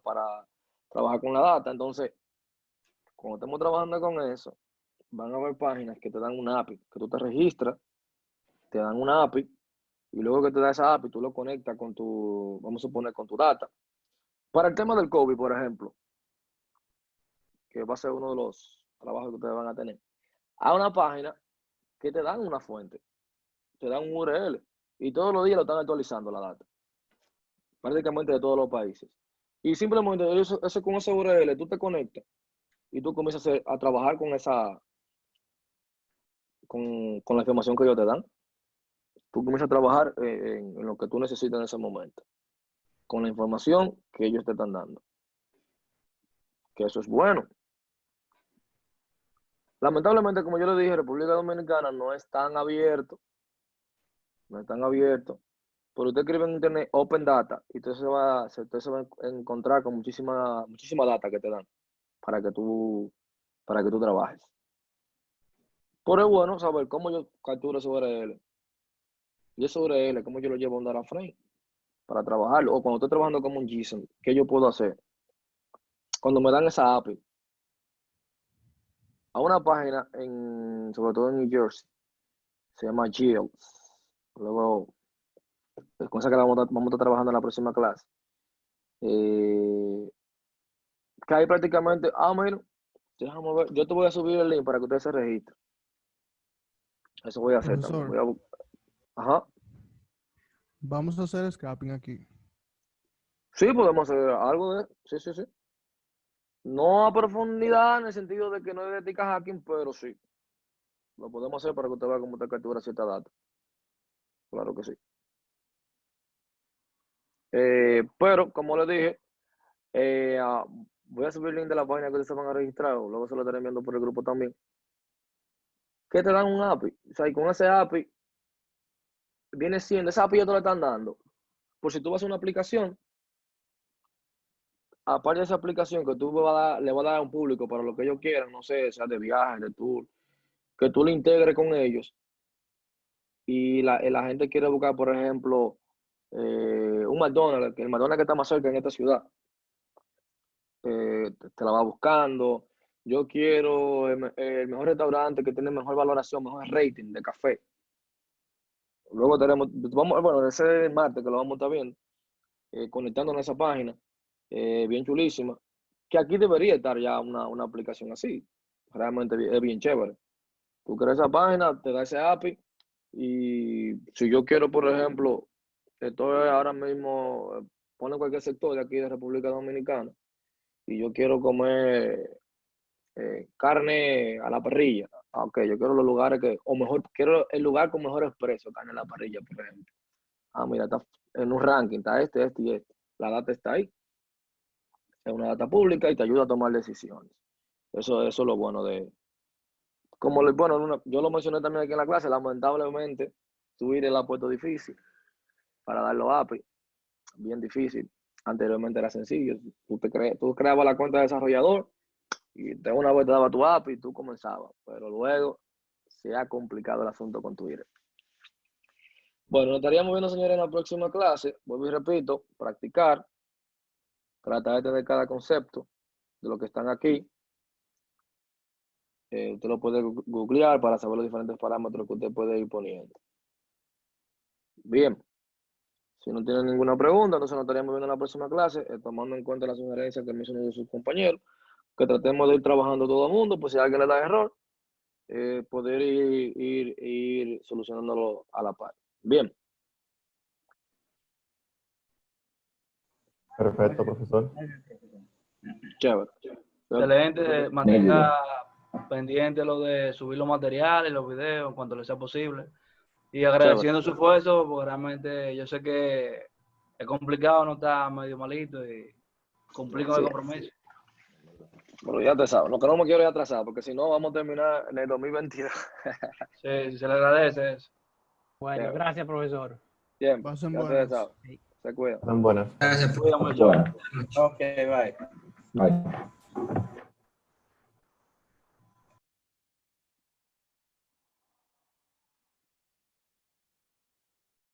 trabajar con la data. Entonces, cuando estamos trabajando con eso, van a haber páginas que te dan una API, que tú te registras, te dan una API, y luego que te da esa API, tú lo conectas con tu, vamos a suponer, con tu data. Para el tema del COVID, por ejemplo, que va a ser uno de los trabajos que ustedes van a tener, hay una página que te dan una fuente, te dan un URL, y todos los días lo están actualizando la data, prácticamente de todos los países. Y simplemente eso con ese URL tú te conectas y tú comienzas a trabajar con con la información que ellos te dan. Tú comienzas a trabajar en lo que tú necesitas en ese momento, con la información que ellos te están dando. Que eso es bueno. Lamentablemente, como yo le dije, República Dominicana no es tan abierto, pero usted escribe en internet Open Data y usted se va a encontrar con muchísima data que te dan para que tú trabajes. Pero es bueno saber cómo yo capturo ese URL. Y ese URL, cómo yo lo llevo a un data frame para trabajarlo. O cuando estoy trabajando como un JSON, ¿qué yo puedo hacer? Cuando me dan esa API a una página, sobre todo en New Jersey, se llama Yields. Luego, con esa que vamos a estar trabajando en la próxima clase. Que hay prácticamente, mira, déjame ver, yo te voy a subir el link para que ustedes se registren. Eso voy a hacer también.
Profesor,
Ajá.
vamos a hacer scrapping aquí.
Sí, podemos hacer algo de, sí. No a profundidad en el sentido de que no es de ética hacking, pero sí. Lo podemos hacer para que usted vea cómo usted captura cierta data. Claro que sí. Pero, como les dije, voy a subir el link de la página que ustedes se van a registrar, o luego se lo estaré enviando por el grupo también. Que te dan un API. O sea, y con ese API, viene siendo, esa API ya te lo están dando. Por si tú vas a una aplicación, aparte de esa aplicación que tú le vas a dar a un público para lo que ellos quieran, no sé, sea de viaje, de tour, que tú le integres con ellos. Y la gente quiere buscar, por ejemplo, un McDonald's, que el McDonald's que está más cerca en esta ciudad, te la va buscando. Yo quiero el mejor restaurante que tiene mejor valoración, mejor rating de café. Luego bueno, ese martes que lo vamos a estar viendo, conectándonos a esa página, bien chulísima, que aquí debería estar ya una aplicación así. Realmente es bien chévere. Tú creas esa página, te da ese API, y si yo quiero, por ejemplo, estoy ahora mismo, pone cualquier sector de aquí de República Dominicana, y yo quiero comer carne a la parrilla. Ok, yo quiero los lugares o mejor, quiero el lugar con mejores precios, carne a la parrilla, por ejemplo. Mira, está en un ranking, está este y este. La data está ahí. Es una data pública y te ayuda a tomar decisiones. Eso es lo bueno de... Bueno, yo lo mencioné también aquí en la clase, lamentablemente, Twitter la ha puesto difícil para dar los API. Bien difícil. Anteriormente era sencillo. Tú creabas la cuenta de desarrollador y de una vez te daba tu API y tú comenzabas. Pero luego se ha complicado el asunto con Twitter. Bueno, nos estaríamos viendo, señores, en la próxima clase. Vuelvo y repito, practicar, tratar de tener cada concepto de lo que están aquí. Usted lo puede googlear para saber los diferentes parámetros que usted puede ir poniendo. Bien. Si no tienen ninguna pregunta, entonces nos estaríamos viendo en la próxima clase, tomando en cuenta las sugerencias que me hicieron de sus compañeros, que tratemos de ir trabajando todo el mundo, pues si a alguien le da error, poder ir solucionándolo a la par. Bien.
Perfecto, profesor.
Chévere.
Excelente, mantenga pendiente lo de subir los materiales, los videos, cuanto le sea posible. Y agradeciendo su esfuerzo, porque realmente yo sé que es complicado, no está medio malito y cumplir con el compromiso.
Pero ya te sabes, lo que no me quiero es atrasar, porque si no vamos a terminar en el 2022.
Sí, se le agradece eso.
Bueno,
Bien.
gracias, profesor.
Bien,
Pasen
ya
buenas.
te sabes. Se cuida.
Buenas.
Gracias.
Cuida mucho.
Bueno.
Ok, bye.
Bye.